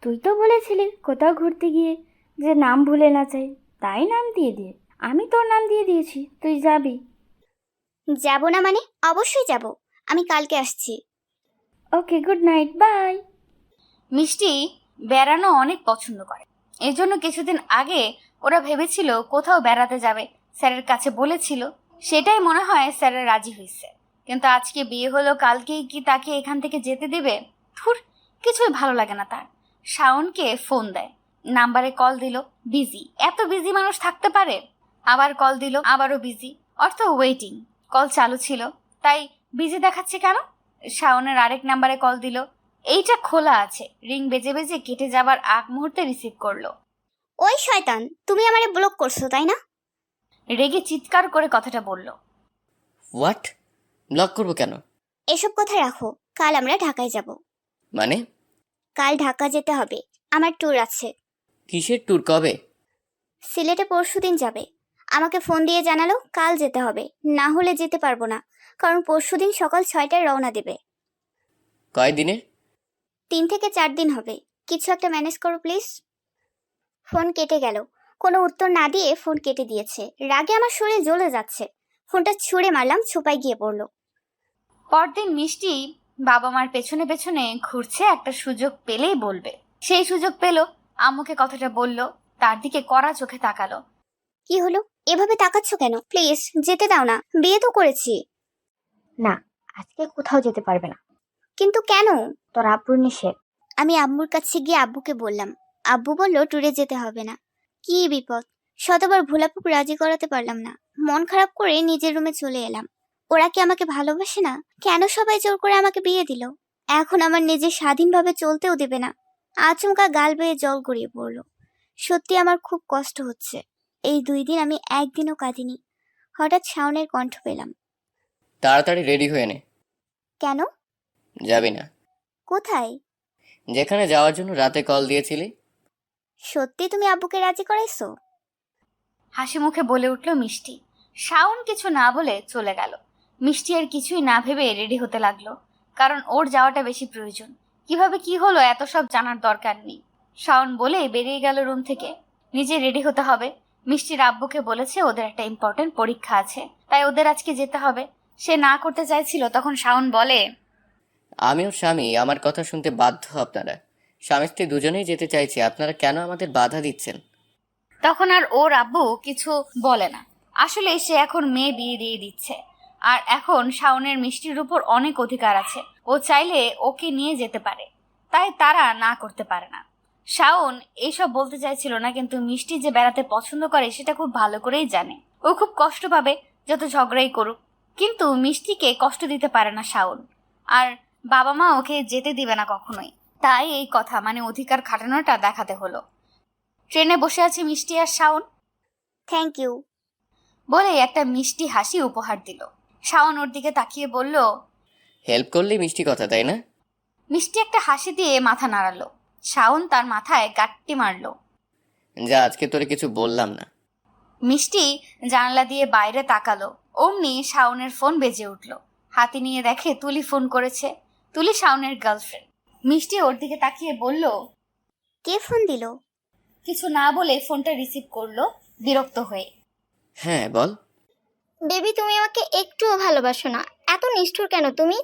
S3: তুই তো বলেছিলি কোথাও ঘুরতে গিয়ে যে নাম ভুলে না চাই, তাই নাম দিয়ে দিয়ে আমি তোর নাম দিয়ে দিয়েছি, তুই যাবি।
S1: যাব না মানে? অবশ্যই যাব, আমি কালকে আসছি।
S3: ওকে, গুড নাইট, বাই।
S4: মিষ্টি বেড়ানো অনেক পছন্দ করে। এই জন্য কিছুদিন আগে ওরা ভেবেছিল কোথাও বেড়াতে যাবে, স্যারের কাছে বলেছিল। সেটাই মনে হয় স্যারের রাজি হয়েছে। কিন্তু আজকে বিয়ে হলো, কালকেই কি তাকে এখান থেকে যেতে দেবে? ধুর, কিছুই ভালো লাগে না তার। শাওনকে ফোন দেয়, নাম্বারে কল দিল, বিজি। এত বিজি মানুষ থাকতে পারে? আবার কল দিল, আবারও বিজি, অর্থ ওয়েটিং। কল চালু ছিল, তাই বিজি দেখাচ্ছে কেন? শাওনের আরেক নাম্বারে কল দিল, এইটা খোলা আছে। রিং বেজে বেজে কেটে যাবার আগ মুহূর্তে রিসিভ করলো।
S1: ওই শয়তান, তুমি আমারে ব্লক করছো তাই না?
S4: রেগে চিৎকার করে কথাটা বলল।
S2: হোয়াট? ব্লক করবো কেন?
S1: এসব কথা রাখো, কাল আমরা ঢাকায় যাব।
S2: মানে?
S1: কাল ঢাকা যেতে হবে, আমার ট্যুর আছে।
S2: কিসের ট্যুর? কবে?
S1: সিলেটে পরশুদিন যাবে। আমাকে ফোন দিয়ে জানালো কাল যেতে হবে, না হলে যেতে পারবো না, কারণ পরশুদিন সকাল 6টায় রওনা দেবে।
S2: কয়দিনের?
S1: 3 থেকে 4 দিন হবে। কিছু একটা ম্যানেজ করো প্লিজ। ফোন কেটে গেল। কোনো উত্তর না দিয়ে ফোন কেটে দিয়েছে। রাগে আমার শরীর জ্বলে যাচ্ছে। ফোনটা ছুঁড়ে মারলাম, ছোপায় গিয়ে পড়লো।
S4: পরদিন মিষ্টি বাবা মার পেছনে পেছনে ঘুরছে, একটা সুযোগ পেলেই বলবে। সেই সুযোগ পেল, আম্মুকে কথাটা বলল। তার দিকে কড়া চোখে তাকালো।
S1: কি হলো? এভাবে তাকাচ্ছ কেন? প্লিজ যেতে দাও না, বিয়ে তো করেছি।
S6: না, আজকে কোথাও যেতে পারবে না।
S1: কিন্তু কেন?
S6: তোর আব্বুর নিষেধ।
S1: আমি আম্মুর কাছে গিয়ে আব্বুকে বললাম। আব্বু বলল ট্যুরে যেতে হবে না। কি বিপদ! শতবার ভোলাপুক রাজি করাতে পারলাম না। মন খারাপ করে নিজের রুমে চলে এলাম। ওরা কি আমাকে ভালোবাসে না? কেন সবাই জোর করে আমাকে বিয়ে দিল? এখন আমার নিজে স্বাধীনভাবে চলতেও দেবে না। আচমকা গাল বেয়ে জল গড়িয়ে পড়লো। সত্যি আমার খুব কষ্ট হচ্ছে। এই 2 দিন আমি একদিনও কাঁদিনি। হঠাৎ শাওনের কণ্ঠ পেলাম।
S2: তাড়াতাড়ি রেডি হয়ে নে।
S1: কেন?
S2: যাবি না?
S1: কোথায়?
S2: যেখানে যাওয়ার জন্য রাতে কল দিয়েছিলি।
S1: সত্যি তুমি আব্বুকে রাজি করাইছো?
S4: হাসি মুখে বলে উঠল মিষ্টি। শাওন কিছু না বলে চলে গেল। মিষ্টি আর কিছুই না ভেবে রেডি হতে লাগলো, কারণ ওর যাওয়াটা বেশি প্রয়োজন। কিভাবে কি হলো এত সব জানার দরকার নেই। শাওন বলে বেরিয়ে গেল রুম থেকে। নিজে রেডি হতে হবে। মিষ্টির আব্বুকে বলেছে ওদের একটা ইম্পর্টেন্ট পরীক্ষা আছে, তাই ওদের আজকে যেতে হবে। সে না করতে চাইছিল, তখন শাওন বলে,
S2: আমি ওর স্বামী, আমার কথা শুনতে বাধ্য আপনারা। স্বামী স্ত্রী দুজনেই যেতে চাইছে, আপনারা কেন আমাদের বাধা দিচ্ছেন?
S4: তখন আর ওর আব্বু কিছু বলে না। আসলে সে এখন মেয়ে বিয়ে দিয়ে দিচ্ছে, আর এখন শাওনের মিষ্টির উপর অনেক অধিকার আছে। ও চাইলে ওকে নিয়ে যেতে পারে, তাই তারা না করতে পারে না। শাওন এইসব বলতে চাইছিল না, কিন্তু মিষ্টি যে বেড়াতে পছন্দ করে সেটা খুব ভালো করেই জানে। ও খুব কষ্ট পাবে যত ঝগড়াই করুক, কিন্তু মিষ্টিকে কষ্ট দিতে পারে না শাওন। আর বাবা মা ওকে যেতে দিবে না কখনোই, তাই এই কথা মানে অধিকার খাটানোটা দেখাতে হলো। ট্রেনে বসে আছে মিষ্টি আর শাওন।
S1: Thank you.
S4: বলে একটা মিষ্টি হাসি উপহার দিল। শাওন ওর দিকে তাকিয়ে বলল,
S2: হেল্প করলেই মিষ্টি কথা, তাই না?
S4: মিষ্টি একটা হাসি দিয়ে মাথা নাড়ালো। শাওন তার মাথায় গাঁটটি মারলো।
S2: যা, আজকে তোরে কিছু বললাম না।
S4: মিষ্টি জানলা দিয়ে বাইরে তাকালো। অমনি শাওনের ফোন বেজে উঠল। হাতে নিয়ে দেখে তুলি ফোন করেছে। তুলি শাওনের গার্লফ্রেন্ড। মিষ্টি ওর দিকে তাকিয়ে বলল,
S1: কে ফোন দিল?
S4: কিছু না বলে ফোনটা রিসিভ করলো বিরক্ত হয়ে।
S2: হ্যাঁ বল।
S1: বেবি, তুমি আমাকে একটুও ভালোবাসো না। এত নিষ্ঠুর কেন তুমি?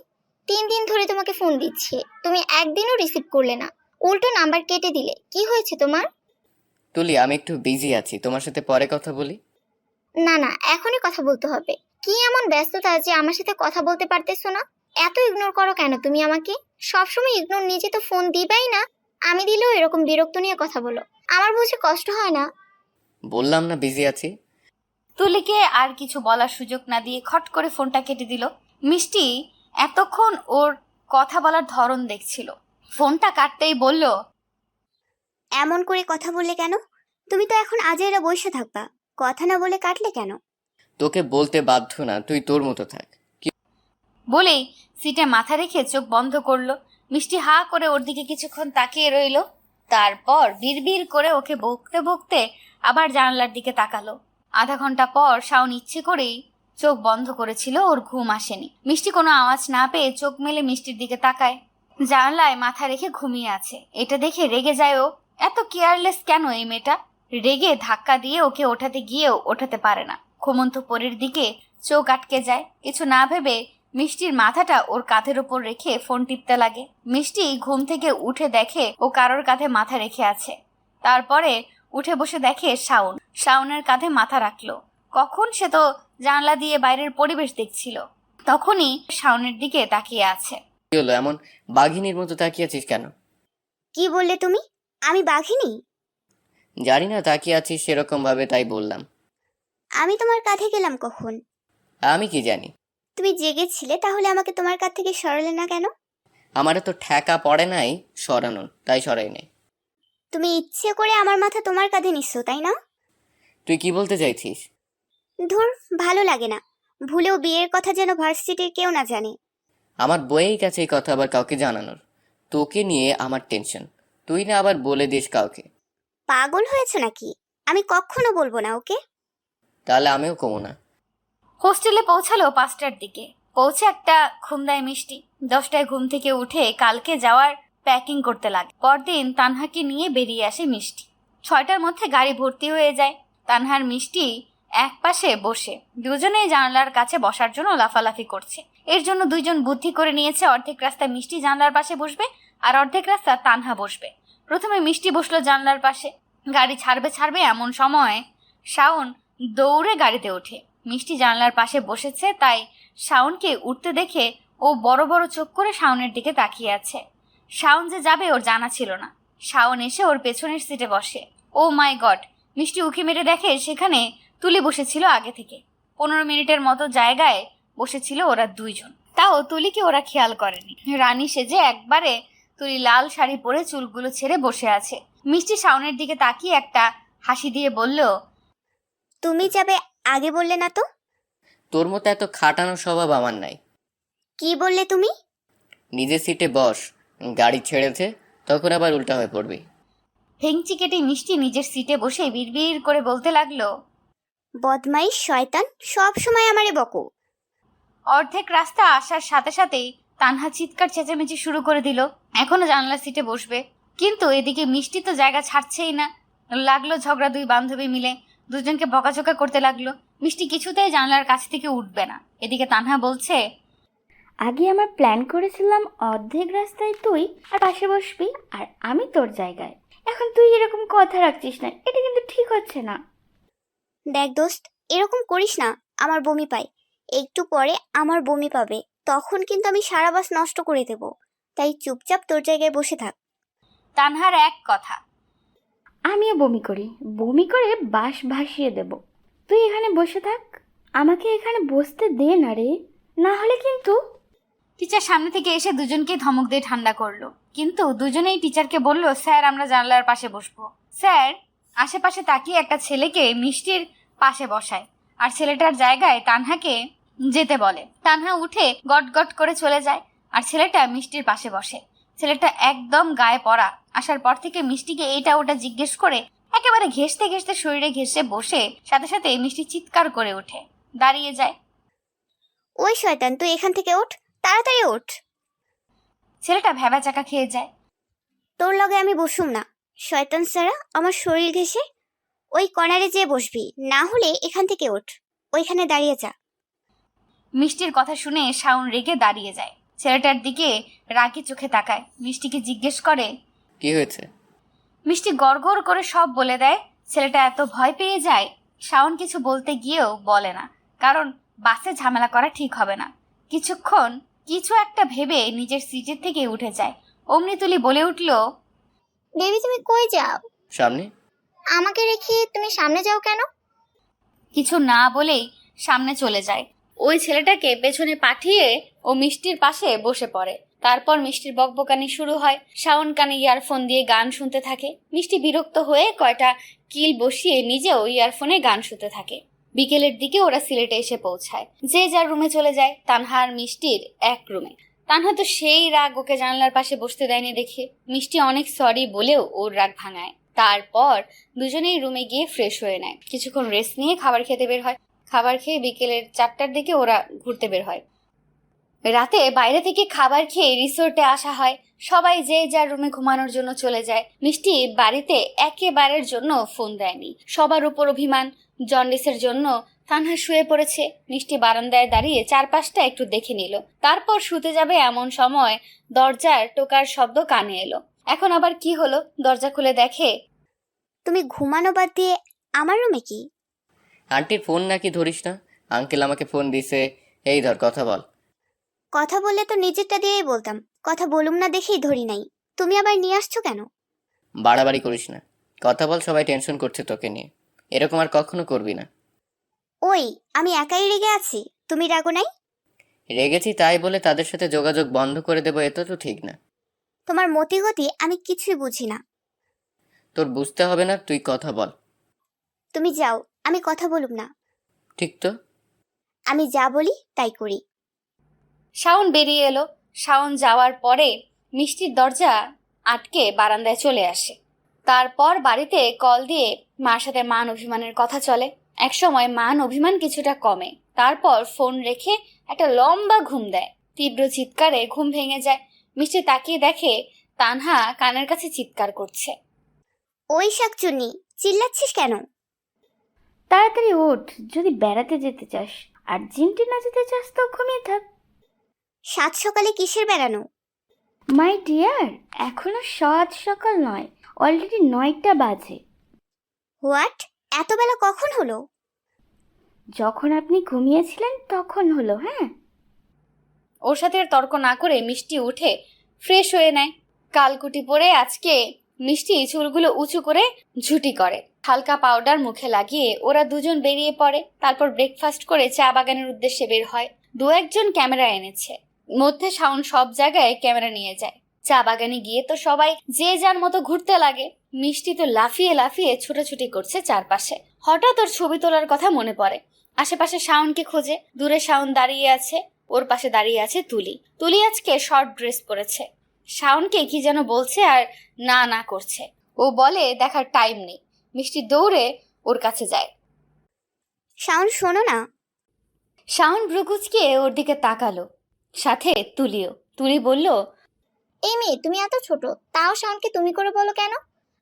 S1: 3 দিন ধরে তোমাকে ফোন দিচ্ছি, তুমি একদিনও রিসিভ করলে না, উল্টো নাম্বার কেটে দিলে। কি হয়েছে তোমার?
S2: তুলি, আমি একটু বিজি আছি, তোমার সাথে পরে কথা বলি।
S1: না না, এখনই কথা বলতে হবে। কি এমন ব্যস্ততা যে আমার সাথে কথা বলতে পারতেছো না? এত ইগনোর করো কেন তুমি আমাকে? সবসময় ইগনোর, নিজে তো ফোন দিবাই না, আমি দিলেও এরকম বিরক্ত নিয়ে কথা বলো। আমার বুঝে কষ্ট হয় না?
S2: বললাম না বিজি আছি।
S4: তুলিকে আর কিছু বলার সুযোগ না দিয়ে খট করে ফোনটা কেটে দিল। মিষ্টি এতক্ষণ ওর কথা বলার ধরন দেখছিল। ফোনটা কাটতেই বলল,
S1: এমন করে কথা বললে কেন? তুমি তো এখন আজেরা বসে থাকবা, কথা না বলে কাটলে কেন?
S2: তোকে বলতে বাধ্য না, তুই তোর মতো থাক।
S4: বলেই সিটে মাথা রেখে চোখ বন্ধ করলো। মিষ্টি হা করে ওর দিকে কিছুক্ষণ তাকিয়ে রইল। তারপর বিড়বিড় করে ওকে বকতে বকতে আবার জানালার দিকে তাকালো। আধা ঘন্টা পর শাওন ইচ্ছে করেই চোখ বন্ধ করেছিল, ওর ঘুম আসেনি। মিষ্টি কোনো আওয়াজ না পেয়ে চোখ মেলে মিষ্টির দিকে তাকায়। জানালায় মাথা রেখে ঘুমিয়ে আছে। এটা দেখে রেগে যায় ও। এত কেয়ারলেস কেন এই মেয়েটা? রেগে ধাক্কা দিয়ে ওকে ওঠাতে গিয়েও ওঠাতে পারে না। ঘুমন্ত পরীর দিকে চোখ আটকে যায়। কিছু না ভেবে মিষ্টির মাথাটা ওর কাঁধের উপর রেখে ফোন টিপতে লাগে। মিষ্টি ঘুম থেকে উঠে দেখে ও কারোর কাঁধে মাথা রেখে আছে। তারপরে উঠে বসে দেখে শাওনের কাঁধে মাথা রাখলো। কখন সে তো জানলা দিয়ে বাইরের পরিবেশ দেখছিল, তখনই শাওনের দিকে তাকিয়ে আছে।
S2: কি হলো, এমন বাঘিনীর মতো তাকিয়ে আছিস কেন?
S1: কি বললে তুমি? আমি বাঘিনী?
S2: জানি না তাকিয়ে আছিস সেরকম ভাবে, তাই বললাম।
S1: আমি তোমার কাঁধে গেলাম কখন?
S2: আমি কি জানি?
S1: তুমি জেগেছিলে, তাহলে আমাকে তোমার কাছ থেকে সরালে না কেন?
S2: আমারও তো ঠেকা পড়ে নাই সরানোর, তাই সরাই নাই।
S1: তুমি ইচ্ছে করে আমার মাথা তোমার কাঁধে নিচ্ছ, তাই না?
S2: তুই কি বলতে চাইছিস?
S1: ধুর, ভালো লাগে না। ভুলেও বিয়ের কথা যেন ভার্সিটির কেউ না জানে।
S2: আমার বইয়ের কাছে এই কথা আবার কাউকে জানানোর? তোকে নিয়ে আমার টেনশন, তুই না আবার বলে দিস কাউকে।
S1: পাগল হয়েছে নাকি? আমি কখনো বলবো না, ওকে?
S2: তাহলে আমিও কমো না।
S4: হোস্টেলে পৌঁছালো 5টার দিকে। পৌঁছে একটা ঘুম দেয় মিষ্টি। 10টায় ঘুম থেকে উঠে কালকে যাওয়ার প্যাকিং করতে লাগে। পরদিন তানহাকে নিয়ে বেরিয়ে আসে মিষ্টি। 6টার মধ্যে গাড়ি ভর্তি হয়ে যায়। তানহার মিষ্টি এক পাশে বসে, দুজনেই জানলার কাছে বসার জন্য লাফালাফি করছে। এর জন্য দুইজন বুদ্ধি করে নিয়েছে, অর্ধেক রাস্তা মিষ্টি জানলার পাশে বসবে আর অর্ধেক রাস্তা তানহা বসবে। প্রথমে মিষ্টি বসলো জানলার পাশে। গাড়ি ছাড়বে এমন সময় শাওন দৌড়ে গাড়িতে ওঠে। মিষ্টি জানলার পাশে বসেছে, তাই শাওনকে উঠতে দেখে ও বড় বড় চোখ করে শাওনের দিকে তাকিয়ে আছে। শাওন যে যাবে ওর জানা ছিল না। শাওন এসে ওর পেছনের সিটে বসে। ও মাই গড! মিষ্টি উঁকি মেরে দেখে সেখানে তুলি বসেছিল আগে থেকে। 15 মিনিটের মতো জায়গায় বসেছিল ওরা দুইজন। তাও তুলিকে ওরা খেয়াল করেনি। রানী সেজে একবারে তুলি লাল শাড়ি পরে চুলগুলো ছেড়ে বসে আছে। মিষ্টি শাওনের দিকে তাকিয়ে একটা হাসি দিয়ে বলল,
S1: তুমি যাবে আগে বললে না তো?
S2: তোর মতো এত খাটানোর স্বভাব আমার নাই।
S1: কি বললে তুমি?
S2: নিজের সিটে বস, গাড়ি ছেড়েছে তখন আবার উল্টা হয়ে পড়বি।
S4: ভেংচি কেটে মিষ্টি নিজের সিটে বসে বিড়বিড় করে বলতে লাগলো,
S1: বদমাইশ শয়তান, সব সময় আমারে বকো।
S4: অর্ধেক রাস্তা আসার সাথে সাথেই তানহা চিৎকার চেঁচামেচি শুরু করে দিল। এখনো জানলার সিটে বসবে, কিন্তু এদিকে মিষ্টি তো জায়গা ছাড়ছেই না। লাগলো ঝগড়া, দুই বান্ধবী মিলে দুজনকে বকাঝকা করতে লাগলো। মিষ্টি কিছুতেই জানলার কাছ থেকে উঠবে না। এদিকে তানহা বলছে,
S3: আগে আমার প্ল্যান করেছিলাম অর্ধেক রাস্তায় তুই আর পাশে বসবি আর আমি তোর জায়গায়। এখন তুই এরকম কথা রাখছিস না, এটা কিন্তু ঠিক হচ্ছে না।
S1: দেখ দোস্ত, এরকম করিস না, আমার বমি পায়। একটু পরে আমার বমি পাবে, তখন কিন্তু আমি সারা বাস নষ্ট করে দেব। তাই চুপচাপ তোর জায়গায় বসে থাক।
S4: তানহার এক কথা।
S3: আমিও বমি করি, বমি করে বাস ভাসিয়ে দেব। তুই এখানে বসে থাক, আমাকে এখানে বসতে দে না রে, না হলে কিন্তু।
S4: টিচার সামনে থেকে এসে দুজনকে ধমক দিয়ে ঠান্ডা করলো, কিন্তু দুজনেই টিচারকে বলল, স্যার আমরা জানলার পাশে বসবো। স্যার আশেপাশে তাকিয়ে একটা ছেলেকে মিষ্টির পাশে বসায় আর ছেলেটার জায়গায় তানহাকে যেতে বলে। তানহা উঠে গট গট করে চলে যায় আর ছেলেটা মিষ্টির পাশে বসে। ছেলেটা একদম গায়ে পড়া। আসার পর থেকে মিষ্টিকে এটা ওটা জিজ্ঞেস করে একেবারে ঘেঁষতে ঘেঁষতে শরীরে ঘেঁষে বসে, সাথে সাথে মিষ্টি চিৎকার করে ওঠে, দাঁড়িয়ে যায়।
S1: ওই শয়তান, তুই এখান থেকে ওঠ, তাড়াতাড়ি ওঠ।
S4: ছেলেটা ভ্যাবাচাকা খেয়ে যায়।
S1: তোর লগে আমি বসুম না, শয়তান সারা আমার শরীর ঘেঁষে। ওই কর্নারে যেয়ে বসবি, না হলে এখান থেকে ওঠ, ওইখানে দাঁড়িয়ে যা।
S4: মিষ্টির কথা শুনে শাওন রেগে দাঁড়িয়ে যায়। ছেলেটার দিকে রাগি চোখে তাকায়, মিষ্টিকে জিজ্ঞেস করে।
S2: কি হয়েছে?
S4: মিষ্টি গড়গড় করে সব বলে দেয়। ছেলেটা এত ভয় পেয়ে যায়, শাওন কিছু বলতে গিয়েও বলে না, কারণ বাসে ঝামেলা করা ঠিক হবে না। কিছুক্ষণ কিছু একটা ভেবে নিজের সিটের থেকে উঠে যায়। অমনি তুলি বলে উঠল,
S1: বেবি তুমি কই যাও?
S2: সামনে।
S1: আমাকে রেখে তুমি সামনে যাও কেন?
S4: কিছু না বলেই সামনে চলে যায়। ওই ছেলেটাকে পেছনে পাঠিয়ে ও মিষ্টির পাশে বসে পড়ে। তারপর মিষ্টির বকবকানি শুরু হয়। শাওন কানে ইয়ারফোন দিয়ে গান শুনতে থাকে। মিষ্টি বিরক্ত হয়ে কয়টা কিল বসিয়ে নিজেও ইয়ারফোনে গান শুনতে থাকে। বিকেলের দিকে ওরা সিলেটে এসে পৌঁছায়। যে যার রুমে চলে যায়। তানহা আর মিষ্টির এক রুমে। তানহা তো সেই রাগ, ওকে জানলার পাশে বসতে দেয়নি দেখে। মিষ্টি অনেক সরি বলেও ওর রাগ ভাঙায়। তারপর দুজনেই রুমে গিয়ে ফ্রেশ হয়ে নেয়। কিছুক্ষণ রেস্ট নিয়ে খাবার খেতে বের হয়। খাবার খেয়ে বিকেলের 4টার দিকে ওরা ঘুরতে বের হয়। রাতে বাইরে থেকে খাবার খেয়ে রিসোর্টে আসা হয়। সবাই যে যার রুমে ঘুমানোর জন্য চলে যায়। মিষ্টি বাড়িতে একেবারের জন্য ফোন দেয়নি। সবার উপর অভিমান। জন্ডিসের জন্য তানহা শুয়ে পড়েছে। মিষ্টি বারান্দায় দাঁড়িয়ে চারপাশটা একটু দেখে নিল। তারপর শুতে যাবে এমন সময় দরজার টোকার শব্দ কানে এলো। এখন আবার কি হলো? দরজা খুলে দেখে
S1: তুমি ঘুমানো বাদ দিয়ে আমার রুমে কি?
S2: আন্টির ফোন নাকি ধরিস না? আঙ্কেল আমাকে ফোন দিছে, এই ধর কথা বল।
S1: কথা বললে তো নিজেরটা দিয়েই বলতাম, কথা বলুম না দেখেই ধরি নাই। তুমি আবার নিয়ে আসছো কেন?
S2: বাড়াবাড়ি করিস না, কথা বল। সবাই টেনশন করছে তোকে নিয়ে, এরকম আর কখনো করবি না।
S1: ওই আমি একাই রেগে আছি, তুমি রাগো নাই?
S2: রেগেছি তাই বলে তাদের সাথে যোগাযোগ বন্ধ করে দেবো, এটা তো ঠিক না।
S1: তোমার মতিগতি আমি কিছুই বুঝি না।
S2: তোর বুঝতে হবে না, তুই কথা বল।
S1: তুমি যাও, আমি কথা বলুম না।
S2: ঠিক তো?
S1: আমি যা বলি তাই করি।
S4: শাওন বেরিয়ে এলো। শাওন যাওয়ার পরে মিষ্টির দরজা আটকে বারান্দায় চলে আসে। তারপর বাড়িতে কল দিয়ে মার সাথে মান অভিমানের কথা চলে। একসময় মান অভিমান কিছুটা কমে। তারপর ফোন রেখে একটা লম্বা ঘুম দেয়। তীব্র চিৎকারে ঘুম ভেঙে যায়। মিষ্টি তাকিয়ে দেখে তানহা কানের কাছে চিৎকার করছে।
S1: ওই শাকচুন্নি, চিল্লাচ্ছিস কেন?
S3: তাড়াতাড়ি ওঠ, যদি বেড়াতে যেতে চাস, আর জিমটি না যেতে চাস তো ঘুমিয়ে থাক।
S1: সাত সকালে কিসের বেড়ানো?
S3: মাই ডিয়ার, এখনো সকাল নয়, অলরেডি 9টা বাজে।
S1: হোয়াট? এত বেলা কখন হলো?
S3: যখন আপনি ঘুমিয়েছিলেন তখন হলো। হ্যাঁ,
S4: ওর সাথে আর তর্ক না করে মিষ্টি উঠে ফ্রেশ হয়ে নেয়। কালকুটি পরে আজকে মিষ্টি চুলগুলো উঁচু করে ঝুটি করে। হালকা পাউডার মুখে লাগিয়ে ওরা দুজন বেরিয়ে পড়ে। তারপর ব্রেকফাস্ট করে চা বাগানের উদ্দেশ্যে বের হয়। 2-1জন ক্যামেরা এনেছে। মধ্যে শাওন সব জায়গায় ক্যামেরা নিয়ে যায়। চা বাগানে গিয়ে তো সবাই যে যার মতো ঘুরতে লাগে। মিষ্টি তো লাফিয়ে লাফিয়ে ছোটাছুটি করছে চারপাশে। হঠাৎ ওর ছবি তোলার কথা মনে পড়ে। আশেপাশে শাওনকে খোঁজে। দূরে শাওন দাঁড়িয়ে আছে, ওর পাশে দাঁড়িয়ে আছে তুলি। তুলি আজকে শর্ট ড্রেস পরেছে। শাওনকে কি যেন বলছে আর না না করছে। ও বলে দেখার টাইম নেই। মিষ্টি দৌড়ে ওর কাছে যায়।
S1: শাওন শোনো না।
S4: শাওন ব্রুকুচকে ওর দিকে তাকালো, সাথে তুলিও। তুলি বলল,
S1: এই মেয়ে, তুমি এত ছোট, তাও শাওনকে তুমি করে বলো কেন?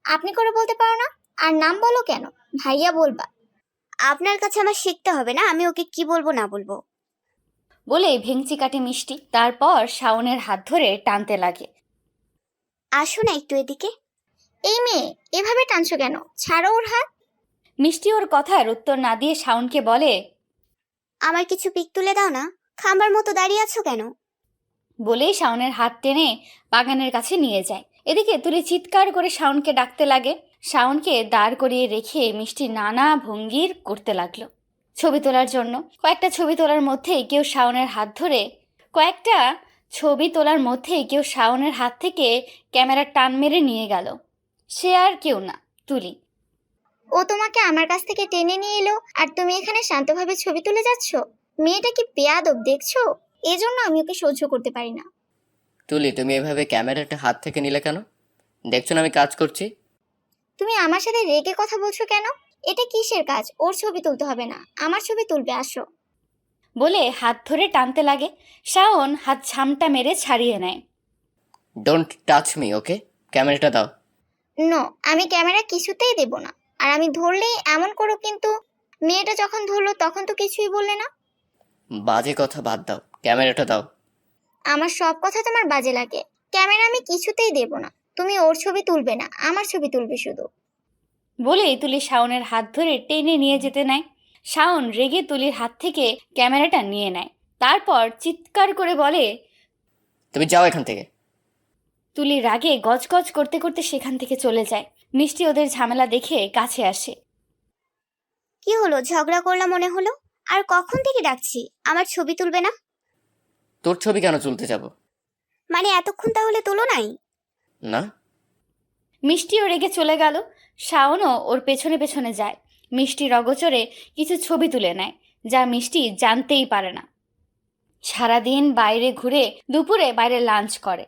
S1: আপনি করে বলতে পারো না? আর নাম বলো কেন? ভাইয়া বলবা? আপনার কাছে আমার শিখতে হবে না আমি ওকে কি বলবো না বলবো।
S4: বলে ভেঙচি কাটে মিষ্টি। তারপর শাওনের হাত ধরে টানতে লাগে।
S1: আসো না একটু এদিকে। এই মেয়ে, এভাবে টানছো কেন? ছাড়ো ওর হাত।
S4: মিষ্টি ওর কথার উত্তর না দিয়ে শাওনকে বলে,
S1: আমার কিছু পিক তুলে দাও না, খাম্বার মতো দাঁড়িয়ে আছো কেন?
S4: বলেই শাওনের হাত টেনে বাগানের কাছে নিয়ে যায়। এদিকে তুলি চিৎকার করে শাওনকে ডাকতে লাগে। শাওনকে দাঁড় করিয়ে রেখে মিষ্টি নানা ভঙ্গির করতে লাগলো ছবি তোলার জন্য। কয়েকটা ছবি তোলার মধ্যেই কেউ শাওনের হাত থেকে ক্যামেরা টান মেরে নিয়ে গেল। সে আর কেউ না, তুলি।
S1: ও তোমাকে আমার কাছ থেকে টেনে নিয়ে এলো আর তুমি এখানে শান্তভাবে ছবি তুলে যাচ্ছ? মেয়েটা কি বেয়াদব দেখছো? এজন্য আমি ওকে সহ্য করতে পারি না।
S2: তুলি, তুমি এভাবে ক্যামেরাটা হাত থেকে নিলে কেন? দেখছো না আমি কাজ করছি।
S1: তুমি আমার সাথে রেগে কথা বলছো কেন? এটা কিসের কাজ? ওর ছবি তুলতে হবে না, আমার ছবি তুলবে, আসো।
S4: বলে হাত ধরে টানতে লাগে। শাওন হাত ঝামটা মেরে ছাড়িয়ে নেয়।
S2: ডোন্ট টাচ মি, ওকে? ক্যামেরাটা দাও।
S1: নো, আমি ক্যামেরা কিছুতেই দেব না। আর আমি ধরলেই এমন করো কিন্তু। মেয়েটা যখন ধরলো তখন তো কিছুই বললে না।
S2: বাজে কথা বাদ দাও, ক্যামেরাটা দাও।
S1: আমার সব কথা তোমার বাজে লাগে। ক্যামেরা আমি কিছুতেই দেব না। তুমি ওর ছবি তুলবে না, আমার ছবি তুলবে শুধু।
S4: বলেই তুলি শাওনের হাত ধরে টেনে নিয়ে যেতে নেয়। শাওন রেগে তুলির হাত থেকে ক্যামেরাটা নিয়ে নেয়। তারপর চিৎকার করে বলে,
S2: তুমি যাও এখান থেকে।
S4: তুলি রাগে গজগজ করতে করতে সেখান থেকে চলে যায়। মিষ্টি ওদের ঝামেলা দেখে কাছে আসে।
S1: কি হলো, ঝগড়া করলাম মনে হলো? আর কখন থেকে ডাকছি আমার ছবি তুলবে না?
S2: তোর ছবি কেন তুলতে যাব?
S1: মানে এতক্ষণ তাহলে তোলো নাই?
S2: না।
S4: মিষ্টিও রেগে চলে গেল। শাওনও ওর পেছনে পেছনে যায়। মিষ্টি রগচরে কিছু ছবি তুলে নেয়, যা মিষ্টি জানতেই পারে না। সারাদিন বাইরে ঘুরে দুপুরে বাইরে লাঞ্চ করে।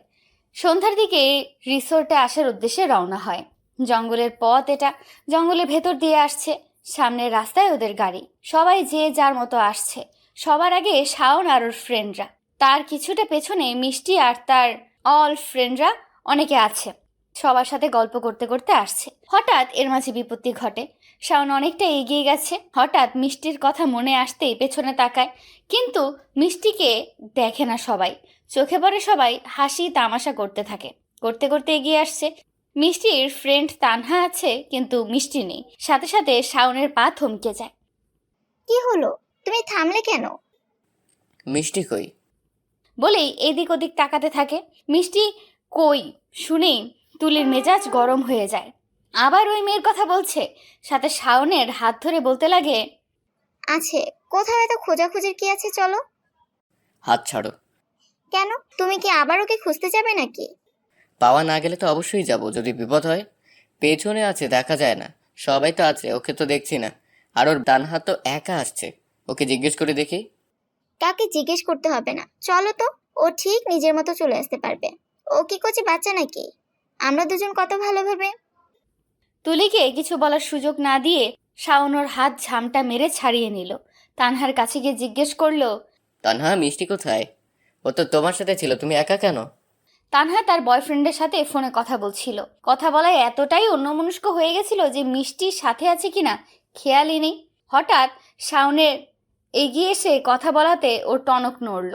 S4: সন্ধ্যার দিকে রিসোর্টে আসার উদ্দেশ্যে রওনা হয়। জঙ্গলের পথ এটা, জঙ্গলের ভেতর দিয়ে আসছে। সামনের রাস্তায় ওদের গাড়ি। সবাই যে যার মতো আসছে। সবার আগে শাওন আর ওর ফ্রেন্ডরা, তার কিছুটা পেছনে মিষ্টি আর তার অল ফ্রেন্ডরা অনেকে আছে। সবার সাথে গল্প করতে করতে আসছে। হঠাৎ এর মাঝে বিপত্তি ঘটে। শাওন অনেকটা এগিয়ে গেছে। হঠাৎ মিষ্টির কথা মনে আসতেই পেছনে তাকায়, কিন্তু মিষ্টিকে দেখে না সবাই। চোখে পড়ে সবাই হাসি তামাশা করতে থাকে। করতে করতে এগিয়ে আসছে। মিষ্টির ফ্রেন্ড তানহা আছে, কিন্তু মিষ্টি নেই। সাথে সাথে শাওনের পা থমকে যায়।
S1: কি হলো, তুমি থামলে কেন?
S2: মিষ্টি কই?
S4: বলেই এদিক ওদিক তাকাতে থাকে। মিষ্টি কই শুনেই তুলির মেজাজ গরম হয়ে যায়। আবার ওই মেয়ের কথা বলছে। সাথে শাওনের হাত ধরে বলতে লাগে,
S1: আছে, কোথাও এত খোঁজাখুঁজির কি আছে, চলো।
S2: হাত ছাড়ো।
S1: কেন, তুমি কি আবার ওকে খুঁজতে যাবে নাকি?
S2: পাওয়া না গেলে তো অবশ্যই যাব, যদি বিপদ হয়। পেছনে আছে, দেখা যায় না। সবাই তো আছে, ওকে তো দেখছি না। আর ওর ডান হাত তো একা আসছে, ওকে জিজ্ঞেস করে দেখি।
S1: কাকে জিজ্ঞেস করতে হবে না, চলো তো। ও ঠিক নিজের মতো চলে আসতে পারবে। ও কি কচি বাচ্চা নাকি? আমরা দুজন কত ভালোভাবে।
S4: তুলিকে কিছু বলার সুযোগ না দিয়ে শাওন ওর হাত ঝামটা মেরে ছাড়িয়ে নিল। তানহার কাছে গিয়ে জিজ্ঞেস করলো,
S2: তানহা, মিষ্টি কোথায়? ও তো তোমার সাথে ছিল, তুমি একা কেন?
S4: তানহা তার বয়ফ্রেন্ডের সাথে ফোনে কথা বলছিল। কথা বলায় এতটাই অন্যমনস্ক হয়ে গেছিল যে মিষ্টির সাথে আছে কিনা খেয়ালই নেই। হঠাৎ শাওনের এগিয়ে এসে কথা বলাতে ওর টনক নড়ল।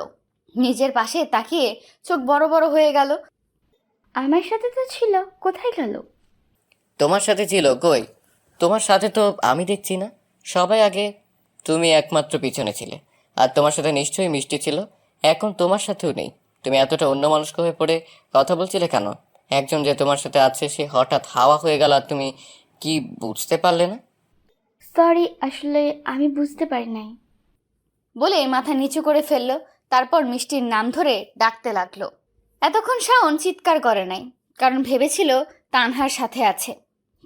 S4: নিজের পাশে তাকিয়ে চোখ বড় বড় হয়ে গেল।
S3: আমার সাথে তো ছিল, কোথায় গেল?
S2: তোমার সাথে ছিল কই? তোমার সাথে তো আমি দেখছি না। সবাই আগে, তুমি একমাত্র পিছনে ছিলে। আর তোমার সাথে নিশ্চয়ই মিষ্টি ছিল। এখন তোমার সাথেও নেই। তুমি এতটা অন্যমনস্ক হয়ে পড়ে কথা বলছিলে কেন? একজন যে তোমার সাথে আছে সে হঠাৎ হাওয়া হয়ে গেল, আর তুমি কি বুঝতে পারলে না?
S3: সরি, আসলে আমি বুঝতে পারি নাই।
S4: বলে মাথা নিচু করে ফেলল। তারপর মিষ্টির নাম ধরে ডাকতে লাগলো। এতক্ষণ শাওন চিৎকার করে নাই, কারণ ভেবেছিল তানহার সাথে আছে।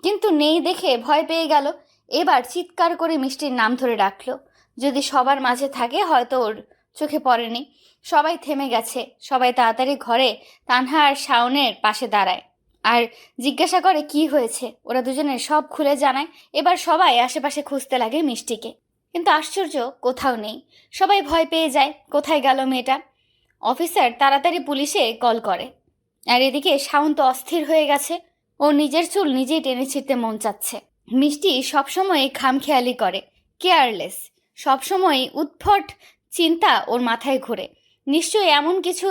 S4: কিন্তু নেই দেখে ভয় পেয়ে গেল। এবার চিৎকার করে মিষ্টির নাম ধরে ডাকলো। যদি সবার মাঝে থাকে হয়তো ওর চোখে পড়েনি। সবাই থেমে গেছে। সবাই তাড়াতাড়ি ঘরে তানহা আর শাওনের পাশে দাঁড়ায় আর জিজ্ঞাসা করে কি হয়েছে। ওরা দুজনের সব খুলে জানায়। এবার সবাই আশেপাশে খুঁজতে লাগে মিষ্টিকে। কিন্তু আশ্চর্য, কোথাও নেই। সবাই ভয় পেয়ে যায়, কোথায় গেল মেয়েটা। অফিসার তাড়াতাড়ি পুলিশে কল করে। আর এদিকে শাওন তো অস্থির হয়ে গেছে। ও নিজের চুল নিজেই টেনে ছিঁড়তে মন চাচ্ছে। মিষ্টি সবসময় খামখেয়ালি করে, কেয়ারলেস। সবসময় উদ্ভট চিন্তা ওর মাথায় ঘোরে। নিশ্চয়ই এমন কিছু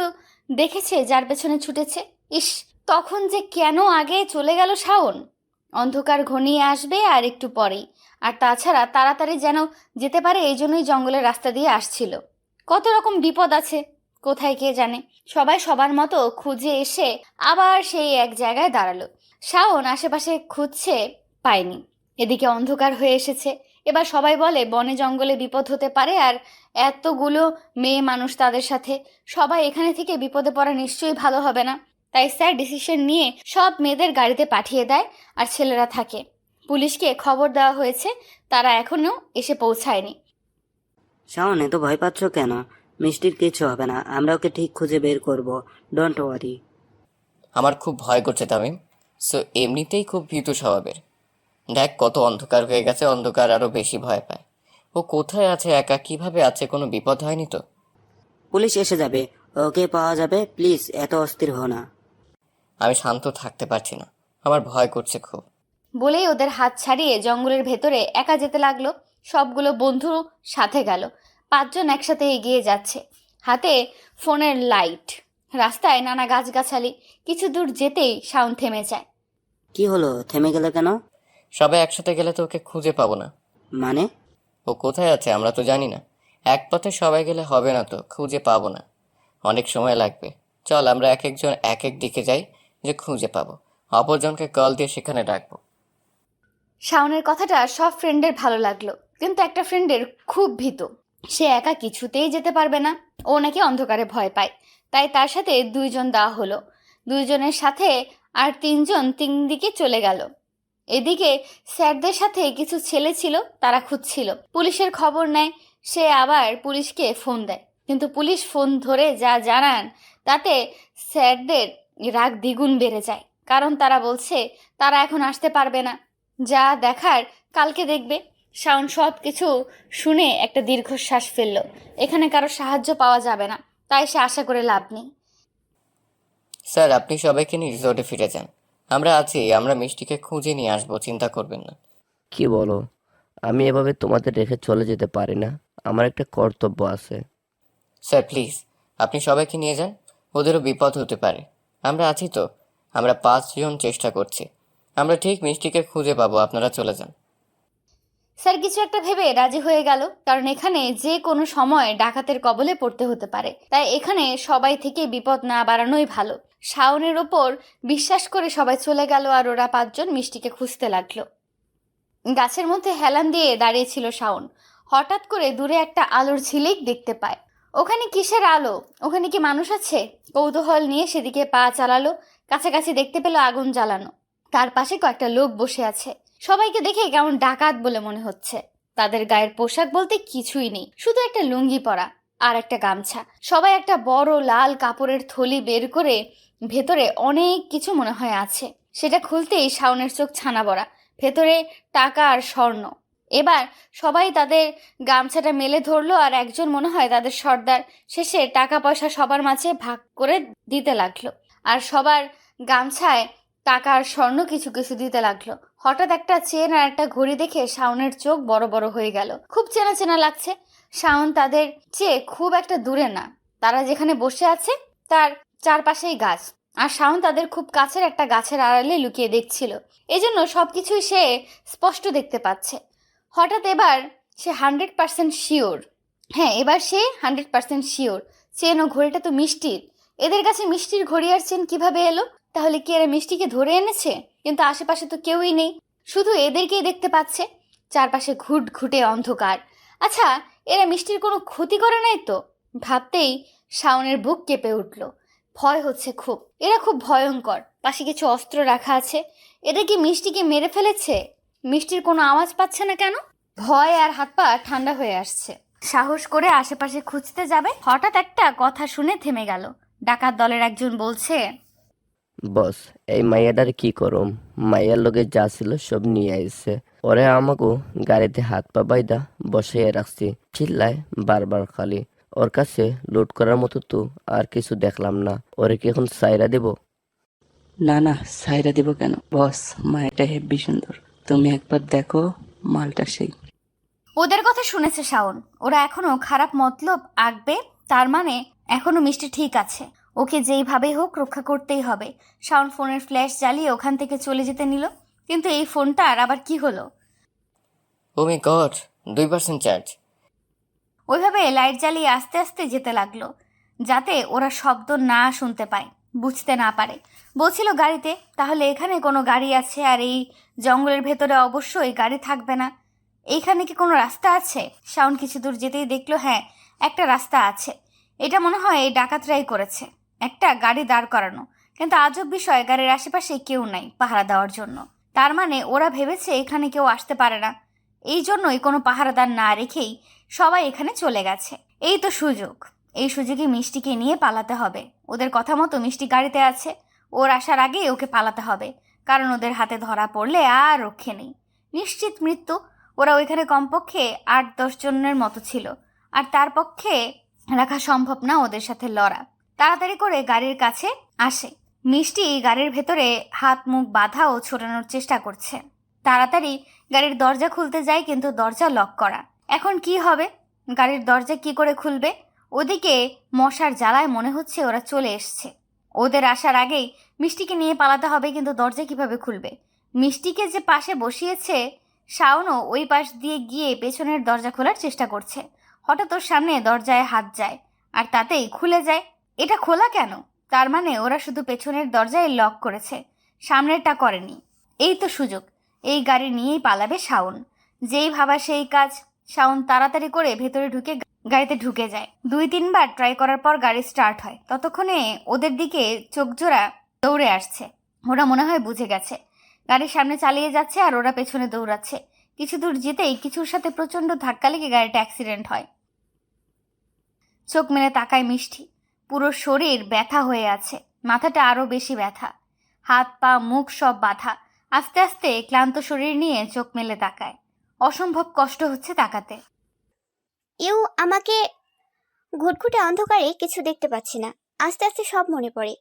S4: দেখেছে যার পেছনে ছুটেছে। ইস, তখন যে কেন আগে চলে গেল শাওন। অন্ধকার ঘনিয়ে আসবে আর একটু পরেই। আর তাছাড়া তাড়াতাড়ি যেন যেতে পারে, এই জন্যই জঙ্গলের রাস্তা দিয়ে আসছিল। কত রকম বিপদ আছে, কোথায় কে জানে। সবাই সবার মতো খুঁজে এসে আবার সেই এক জায়গায় দাঁড়ালো। শাওন আশেপাশে খুঁজছে, পায়নি। এদিকে অন্ধকার হয়ে এসেছে। এবার সবাই বলে বনে জঙ্গলে বিপদ হতে পারে, আর এতগুলো মেয়ে মানুষ তাদের সাথে, সবাই এখানে থেকে বিপদে পড়া নিশ্চয়ই ভালো হবে না। তাই স্যার ডিসিশন নিয়ে সব মেয়েদের গাড়িতে পাঠিয়ে দেয়, আর ছেলেরা থাকে। পুলিশকে খবর দেওয়া হয়েছে, তারা এখনো এসে পৌঁছায়নি।
S7: শাওন, এত ভয় পাচ্ছ কেন? মিষ্টির কিছু হবে না, আমরা ওকে ঠিক খুঁজে বের করব, ডোন্ট ওয়ারি।
S2: আমার খুব ভয় করছে তামিম। সো এমনিতেই খুব ভীতু স্বভাবের। দেখ কত অন্ধকার হয়ে গেছে, অন্ধকার আরো বেশি ভয় পায়। ও কোথায় আছে, একা কিভাবে আছে, কোনো বিপদ হয়নি তো?
S7: পুলিশ এসে যাবে, ওকে পাওয়া যাবে, প্লিজ এত অস্থির হও না।
S2: আমি শান্ত থাকতে পারছি না, আমার ভয় করছে খুব।
S4: বলেই ওদের হাত ছাড়িয়ে জঙ্গলের ভেতরে একা যেতে লাগলো। সবগুলো বন্ধু সাথে গেল। 5 জন একসাথে এগিয়ে যাচ্ছে, হাতে ফোনের লাইট। রাস্তায় নানা গাছগাছালি। কিছু দূর যেতেই শাওন থেমে যায়।
S7: কি হলো, থেমে গেলে কেন?
S2: সবাই একসাথে গেলে তো ওকে খুঁজে পাবো না।
S7: মানে?
S2: ও কোথায় আছে আমরা তো জানি না। এক পথে সবাই গেলে হবে না তো, খুঁজে পাবো না, অনেক সময় লাগবে। চল আমরা এক একজন এক এক দিকে যাই, যে খুঁজে পাবো। অপরজনকে কল দিয়ে সেখানে ডাকবো।
S4: শাওনের কথাটা সব ফ্রেন্ডের ভালো লাগলো, কিন্তু একটা ফ্রেন্ডের খুব ভীত। সে একা কিছুতেই যেতে পারবে না। ও নাকি অন্ধকারে ভয় পায়। তাই তার সাথে 2 জন দেওয়া হলো। 2 জনের সাথে আর 3 জন 3 দিকে চলে গেল। এদিকে স্যারদের সাথে কিছু ছেলে ছিল, তারা খুঁজছিল। পুলিশের খবর নেয়। সে আবার পুলিশকে ফোন দেয়, কিন্তু পুলিশ ফোন ধরে যা জানান তাতে স্যারদের রাগ দ্বিগুণ বেড়ে যায়। কারণ তারা বলছে তারা এখন আসতে পারবে না, যা দেখার কালকে দেখবে। শাওন সব কিছু শুনে একটা দীর্ঘশ্বাস ফেলল। এখানে কারো সাহায্য পাওয়া যাবে না, তাই সে আশা করে লাভ নেই।
S2: স্যার আপনি সবাইকে নিয়ে রিসোর্টে ফিরে যান, আমরা আছি। আমরা মিষ্টিকে খুঁজে নিয়ে আসবো, চিন্তা করবেন না।
S8: কি বলো? আমি এভাবে তোমাদের রেখে চলে যেতে পারি না, আমার একটা কর্তব্য আছে।
S2: স্যার প্লিজ, আপনি সবাইকে নিয়ে যান, ওদেরও বিপদ হতে পারে। আমরা আছি তো, আমরা 5 জন চেষ্টা করছি। আমরা ঠিক মিষ্টিকে খুঁজে পাবো, আপনারা চলে যান।
S4: স্যার কিছু একটা ভেবে রাজি হয়ে গেল, কারণ এখানে যে কোনো সময় ডাকাতের কবলে পড়তে হতে পারে। তাই এখানে সবাই থেকে বিপদ না বাড়ানোই ভালো। শাওনের ওপর বিশ্বাস করে সবাই চলে গেল, আর ওরা 5 জন মিষ্টিকে খুঁজতে লাগলো। গাছের মধ্যে হেলান দিয়ে দাঁড়িয়েছিল শাওন। হঠাৎ করে দূরে একটা আলোর ঝিলিক দেখতে পায়। ওখানে কিসের আলো? ওখানে কি মানুষ আছে? কৌতূহল নিয়ে সেদিকে পা চালালো। কাছাকাছি দেখতে পেল আগুন জ্বালানো। তার পাশে কয়েকটা লোক বসে আছে। সবাইকে দেখে কেমন ডাকাত বলে মনে হচ্ছে। তাদের গায়ের পোশাক বলতে কিছুই নেই, শুধু একটা লুঙ্গি পরা আর একটা গামছা। সবাই একটা বড় লাল কাপড়ের থলি বের করে ভেতরে অনেক কিছু মনে হয় আছে। সেটা খুলতেই শাওনের চোখ ছানা বড়া। ভেতরে টাকা আর স্বর্ণ। এবার সবাই তাদের গামছাটা মেলে ধরলো, আর একজন মনে হয় তাদের সর্দার। শেষে টাকা পয়সা সবার মাঝে ভাগ করে দিতে লাগলো, আর সবার গামছায় টাকা আর স্বর্ণ কিছু কিছু দিতে লাগলো। হঠাৎ একটা চেন আর একটা ঘড়ি দেখে শাওনের চোখ বড় বড় হয়ে গেল। খুব চেনা চেনা লাগছে। শাওন তাদের চেয়ে খুব একটা দূরে না। তারা যেখানে বসে আছে তার চারপাশেই গাছ, আর শাওন তাদের খুব কাছের একটা গাছের আড়ালে লুকিয়ে দেখছিল। এজন্য সবকিছুই সে স্পষ্ট দেখতে পাচ্ছে। হঠাৎ এবার সে 100% শিওর। হ্যাঁ, এবার সে 100% শিওর চেন ও ঘড়িটা তো মিষ্টির। এদের কাছে মিষ্টির ঘড়ি আর চেন কিভাবে এলো? তাহলে কি এরা মিষ্টিকে ধরে এনেছে? কিন্তু আশেপাশে তো কেউই নেই, শুধু এদেরকেই দেখতে পাচ্ছে। চারপাশে ঘুটঘুটে অন্ধকার। আচ্ছা, এরা মিষ্টির কোনো ক্ষতি করে নাই তো? ভাবতেই শাওনের বুক কেঁপে উঠল। ভয় হচ্ছে খুব। এরা খুব ভয়ঙ্কর। পাশে কিছু অস্ত্র রাখা আছে। এরা কি মিষ্টিকে মেরে ফেলেছে? মিষ্টির কোনো আওয়াজ পাচ্ছে না কেন? ভয় আর হাত পা ঠান্ডা হয়ে আসছে। সাহস করে আশেপাশে খুঁজতে যাবে, হঠাৎ একটা কথা শুনে থেমে গেল। ডাকাত দলের একজন বলছে,
S8: বস, এই মাইয়াটার কি করম? মাইয়ার লগে যা ছিল সব নিয়ে আইছে, ওরে আমাকে গাড়িতে হাত পা বাইদা বসাইয়া রাখছি, চিল্লায় বারবার খালি। ওর কাছে লুট করার মতো তো আর কিছু দেখলাম না। ওরে কি এখন সাইরা দেব?
S9: না না, সাইরা দিব কেন বস? মায়াটা হেব্বি সুন্দর, তুমি একবার দেখো মালটা সেই।
S4: ওদের কথা শুনেছে শাওন। ওরা এখনো খারাপ মতলব আঁকবে, তার মানে এখনো মিষ্টি ঠিক আছে। ওকে যেইভাবেই হোক রক্ষা করতেই হবে। শাওন ফোনের ফ্ল্যাশ জ্বালিয়ে ওখান থেকে চলে যেতে নিল, কিন্তু এই ফোনটার আবার কি হলো?
S2: ও মাই গড, 2% চার্জ।
S4: ওইভাবে লাইট জ্বালিয়ে আস্তে আস্তে যেতে লাগলো, যাতে ওরা শব্দ না শুনতে পায়, বুঝতে না পারে। বলছিল গাড়িতে, তাহলে এখানে কোনো গাড়ি আছে, আর এই জঙ্গলের ভেতরে অবশ্যই গাড়ি থাকবে না। এইখানে কি কোনো রাস্তা আছে? শাওন কিছু দূর যেতেই দেখলো হ্যাঁ, একটা রাস্তা আছে। এটা মনে হয় এই ডাকাতরাই করেছে, একটা গাড়ি দাঁড় করানো। কিন্তু আজব বিষয়, গাড়ির আশেপাশে কেউ নাই পাহারা দেওয়ার জন্য। তার মানে ওরা ভেবেছে এখানে কেউ আসতে পারে না, এই জন্যই কোনো পাহারাদার না রেখেই সবাই এখানে চলে গেছে। এই তো সুযোগ, এই সুযোগে মিষ্টিকে নিয়ে পালাতে হবে। ওদের কথা মতো মিষ্টি গাড়িতে আছে, ওর আসার আগেই ওকে পালাতে হবে, কারণ ওদের হাতে ধরা পড়লে আর রক্ষে নেই, নিশ্চিত মৃত্যু। ওরা ওইখানে কমপক্ষে 8-10 জনের মতো ছিল, আর তার পক্ষে রাখা সম্ভব না ওদের সাথে লড়া। তাড়াতাড়ি করে গাড়ির কাছে আসে। মিষ্টি গাড়ির ভেতরে হাত মুখ বাঁধা ও ছোটানোর চেষ্টা করছে। তাড়াতাড়ি গাড়ির দরজা খুলতে যায়, কিন্তু দরজা লক করা। এখন কি হবে? গাড়ির দরজা কি করে খুলবে? ওদিকে মশার জ্বালায় মনে হচ্ছে ওরা চলে এসছে। ওদের আসার আগেই মিষ্টিকে নিয়ে পালাতে হবে, কিন্তু দরজা কিভাবে খুলবে? মিষ্টিকে যে পাশে বসিয়েছে, শাওনও ওই পাশ দিয়ে গিয়ে পেছনের দরজা খোলার চেষ্টা করছে। হঠাৎ ওর সামনে দরজায় হাত যায়, আর তাতেই খুলে যায়। এটা খোলা কেন? তার মানে ওরা শুধু পেছনের দরজায় লক করেছে, সামনেরটা করেনি। এই তো সুযোগ, এই গাড়ি নিয়েই পালাবে শাওন। যেই ভাবা সেই কাজ। শাওন তাড়াতাড়ি করে ভেতরে ঢুকে গাড়িতে ঢুকে যায়। 2-3 বার ট্রাই করার পর গাড়ি স্টার্ট হয়। ততক্ষণে ওদের দিকে চোখজোড়া দৌড়ে আসছে। ওরা মনে হয় বুঝে গেছে, গাড়ির সামনে চালিয়ে যাচ্ছে আর ওরা পেছনে দৌড়াচ্ছে। কিছু দূর যেতেই কিছুর সাথে প্রচণ্ড ধাক্কা লেগে গাড়িটা অ্যাক্সিডেন্ট হয়। চোখ মেলে তাকায় মিষ্টি, পুরো শরীর ব্যথা হয়ে আছে, মাথাটা আরও বেশি ব্যথা, হাত পা মুখ সব বাঁধা। আস্তে আস্তে ক্লান্ত শরীর নিয়ে চোখ মেলে তাকায়। অসম্ভব কষ্ট হচ্ছে তাকাতে।
S1: আমাকে ঘুটঘুটে অন্ধকারে কিছু দেখতে পাচ্ছি না। আস্তে আস্তে সব মনে পড়ে।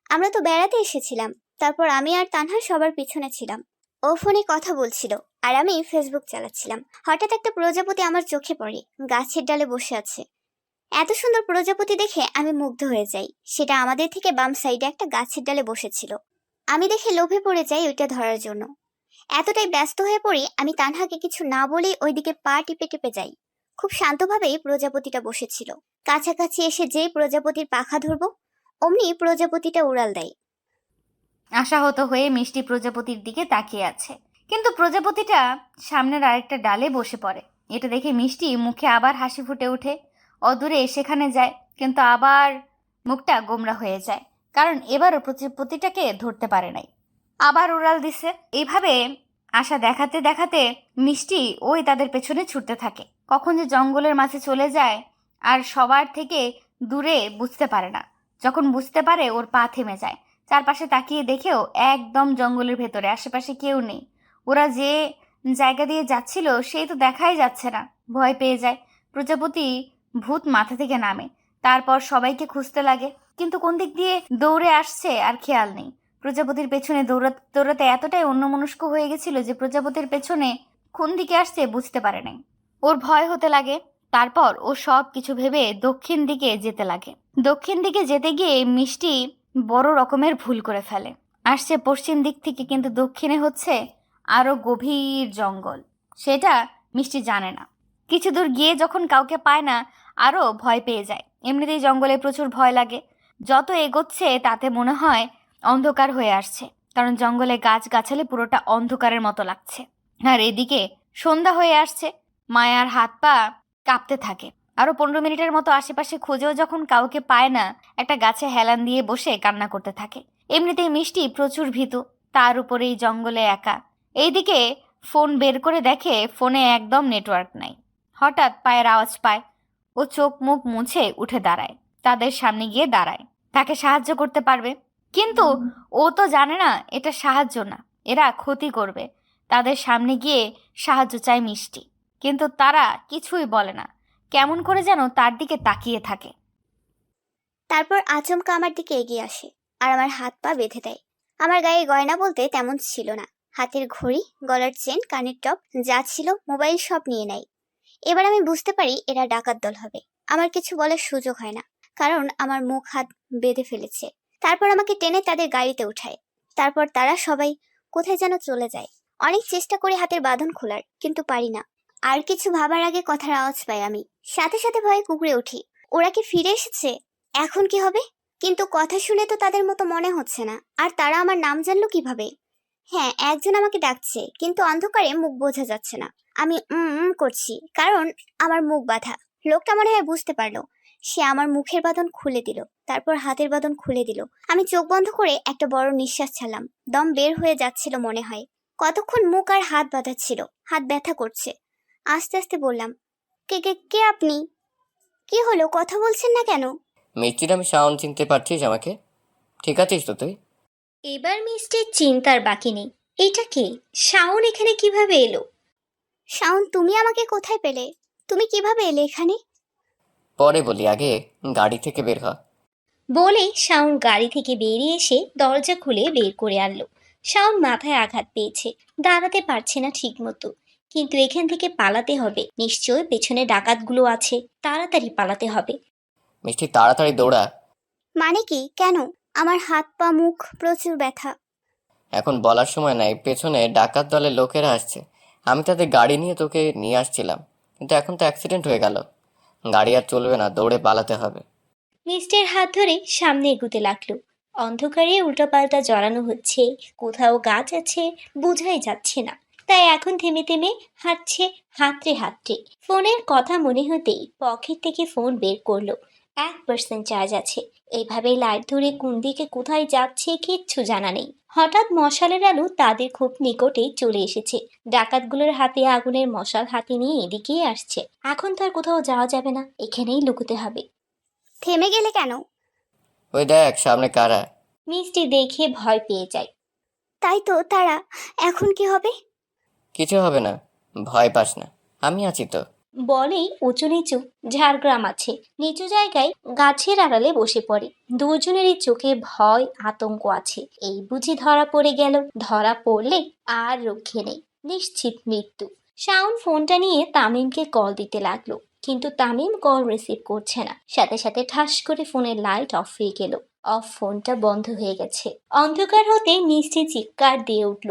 S1: আমরা তো বেড়াতে এসেছিলাম, তারপর আমি আর তানহা সবার পিছনে ছিলাম। ও ফোনে কথা বলছিল আর আমি ফেসবুক চালাচ্ছিলাম। হঠাৎ একটা প্রজাপতি আমার চোখে পড়ে, গাছের ডালে বসে আছে। এত সুন্দর প্রজাপতি দেখে আমি মুগ্ধ হয়ে যাই। সেটা আমাদের থেকে বাম সাইডে একটা গাছের ডালে বসেছিল। আমি দেখে লোভে পড়ে যাই ওইটা ধরার জন্য। এতটাই ব্যস্ত হয়ে পড়ি, আমি তানহাকে কিছু না বলেই ওইদিকে পা টিপে টিপে যাই। খুব শান্তভাবেই প্রজাপতিটা বসেছিল। কাছাকাছি এসে যেই প্রজাপতির পাখা ধরবো, অমনি প্রজাপতিটা উড়াল দেয়।
S4: আশাহত হয়ে মিষ্টি প্রজাপতির দিকে তাকিয়ে আছে, কিন্তু প্রজাপতিটা সামনের আরেকটা ডালে বসে পড়ে। এটা দেখে মিষ্টি মুখে আবার হাসি ফুটে ওঠে। অদূরে সেখানে যায়, কিন্তু আবার মুখটা গোমরা হয়ে যায়, কারণ এবারও প্রজাপতিটাকে ধরতে পারে নাই। আবার উড়াল দিছে। এইভাবে আশা দেখাতে দেখাতে মিষ্টি ওই তাদের পেছনে ছুটতে থাকে। কখন যে জঙ্গলের মাঝে চলে যায় আর সবার থেকে দূরে বুঝতে পারে না। যখন বুঝতে পারে ওর পা থেমে যায়। চারপাশে তাকিয়ে দেখেও একদম জঙ্গলের ভেতরে, আশেপাশে কেউ নেই। ওরা যে জায়গা দিয়ে যাচ্ছিল সেই তো দেখাই যাচ্ছে না। ভয় পেয়ে যায়। প্রজাপতি ভূত মাথা থেকে নামে, তারপর সবাইকে খুঁজতে লাগে, কিন্তু কোন দিক দিয়ে দৌড়ে আসছে আর খেয়াল নেই। প্রজাপতির পেছনে দৌড়াতে দৌড়াতে এতটাই অন্যমনস্ক হয়ে গেছিল যে প্রজাপতির পেছনে কোন দিকে আসছে বুঝতে পারে নাই। ওর ভয় হতে লাগে। তারপর ও সব কিছু ভেবে দক্ষিণ দিকে যেতে লাগে। দক্ষিণ দিকে যেতে গিয়ে মিষ্টি বড় রকমের ভুল করে ফেলে। আসছে পশ্চিম দিক থেকে, কিন্তু দক্ষিণে হচ্ছে আরো গভীর জঙ্গল। সেটা মিষ্টি জানে না। কিছু দূর গিয়ে যখন কাউকে পায় না, আরো ভয় পেয়ে যায়। এমনিতেই জঙ্গলে প্রচুর ভয় লাগে। যত এগোচ্ছে তাতে মনে হয় অন্ধকার হয়ে আসছে, কারণ জঙ্গলে গাছগাছালি পুরোটা অন্ধকারের মতো লাগছে। আর এদিকে সন্ধ্যা হয়ে আসছে। মায়ার হাত পা কাঁপতে থাকে। আরো 15 মিনিটের মতো আশেপাশে খুঁজেও যখন কাউকে পায় না, একটা গাছে হেলান দিয়ে বসে কান্না করতে থাকে। এমনিতেই মিষ্টি প্রচুর ভীতু, তার উপরে এই জঙ্গলে একা। এইদিকে ফোন বের করে দেখে ফোনে একদম নেটওয়ার্ক নাই। হঠাৎ পায়ের আওয়াজ পায়। ও চোখ মুখ মুছে উঠে দাঁড়ায়, তাদের সামনে গিয়ে দাঁড়ায়। তাকে সাহায্য করতে পারবে, কিন্তু ও তো জানে না এটা সাহায্য না, এরা ক্ষতি করবে। তাদের সামনে গিয়ে সাহায্য চায় মিষ্টি, কিন্তু তারা কিছুই বলে না, কেমন করে যেন তার দিকে তাকিয়ে থাকে।
S1: তারপর আচমকা আমার দিকে এগিয়ে আসে আর আমার হাত পা বেঁধে দেয়। আমার গায়ে গয়না বলতে তেমন ছিল না, হাতের ঘড়ি, গলার চেন, কানের টপ যা ছিল মোবাইল সব নিয়ে নেয়। এবার আমি বুঝতে পারি এরা ডাকাত দল হবে। আমার কিছু বলার সুযোগ হয় না, কারণ আমার মুখ হাত বেঁধে ফেলেছে। তারপর আমাকে টেনে তাদের গাড়িতে উঠায়। তারপর তারা সবাই কোথায় যেন চলে যায়। অনেক চেষ্টা করি হাতের বাঁধন খোলার, কিন্তু পারি না। আর কিছু ভাবার আগে কথার আওয়াজ পাই আমি, সাথে সাথে ভয়ে কুঁকড়ে উঠি। ওরা কি ফিরে এসেছে? এখন কি হবে? কিন্তু কথা শুনে তো তাদের মতো মনে হচ্ছে না। আর তারা আমার নাম জানলো কিভাবে? হ্যাঁ, একজন আমাকে ডাকছে, কিন্তু অন্ধকারে মুখ বোঝা যাচ্ছে না। আমি করছি, কারণ আমার মুখ বাঁধা। লোকটা মনে হয় বুঝতে পারলো। সে আমার মুখের বাঁধন খুলে দিল, তারপর হাতের বাঁধন খুলে দিল। আমি চোখ বন্ধ করে একটা বড় নিঃশ্বাস ছাড়লাম। দম বের হয়ে যাচ্ছিল মনে হয়। কতক্ষণ মুখ আর হাত বাঁধা ছিল, হাত ব্যথা করছে। আস্তে আস্তে বললাম, কে কে কে আপনি? কি হলো, কথা বলছেন না কেন?
S2: মিষ্টির, আমি শাওন, চিনতে পারছিস আমাকে? ঠিক আছিস তো তুই?
S10: এবার মিষ্টির চিন্তার বাকি নেই। এটা কে? শাওন এখানে কিভাবে এলো?
S1: শাওন, তুমি আমাকে কোথায় পেলে? তুমি কিভাবে এলে এখানে?
S2: পরে বলি, আগে গাড়ি থেকে বের হ।
S10: বলে শাওন গাড়ি থেকে বেরিয়ে এসে দরজা খুলে বের করে আনলো। শাওন মাথায় আঘাত পেয়েছে, দাঁড়াতে পারছে না ঠিক মতো। কিন্তু এখান থেকে পালাতে হবে, নিশ্চয় পেছনে ডাকাতগুলো আছে, তাড়াতাড়ি পালাতে হবে।
S2: মিষ্টি, তাড়াতাড়ি দৌড়া।
S1: মানে কি? কেন? আমার হাত পা মুখ প্রচুর ব্যথা।
S2: এখন বলার সময় নাই, পেছনে ডাকাত দলের লোকেরা আসছে। আমি তাদের গাড়ি নিয়ে তোকে নিয়ে আসছিলাম, কিন্তু এখন তো অ্যাক্সিডেন্ট হয়ে গেল। গাড়ি আর চলবে না, দৌড়ে পালাতে হবে।
S10: মিষ্টির হাত ধরে সামনে এগুতে লাগলো। অন্ধকারে উল্টাপাল্টা জড়ানো হচ্ছে, কোথাও গাছ আছে বোঝাই যাচ্ছে না। তাই এখন থেমে থেমে হাঁটছে, হাতড়ে হাতড়ে। ফোনের কথা মনে হতেই পকেট থেকে ফোন বের করলো। 1% চার্জ আছে। এইভাবে লাইট ধরে কোন দিকে কোথায় যাচ্ছে কিচ্ছু জানা নেই। হঠাৎ মশালের আলো তাদের খুব নিকটেই চলে এসেছে। ডাকাতগুলোর হাতে আগুনের মশাল হাতে নিয়ে এদিকেই আসছে। এখন তো আর কোথাও যাওয়া যাবে না, এখানেই লুকোতে হবে।
S1: থেমে গেলে কেন?
S2: ওই দেখ সামনে কারা।
S10: মিষ্টি দেখে ভয় পেয়ে যায়।
S1: তাই তো, তারা। এখন কি হবে?
S2: কিছু হবে না, ভয় পাস না, আমি আছি তো।
S10: বলেই উঁচু নিচু ঝাড়গ্রাম আছে, নিচু জায়গায় গাছের আড়ালে বসে পড়ে। দুজনেরই চোখে ভয় আতঙ্ক আছে। এই বুঝি ধরা পড়ে গেল, ধরা পড়লে আর রক্ষে নেই, নিশ্চিত মৃত্যু। শাওন ফোনটা নিয়ে তামিমকে কল দিতে লাগলো, কিন্তু তামিম কল রিসিভ করছে না। সাথে সাথে ঠাস করে ফোনের লাইট অফ হয়ে গেল। অফ ফোনটা বন্ধ হয়ে গেছে। অন্ধকার হতে মিষ্টি চিৎকার দিয়ে উঠল।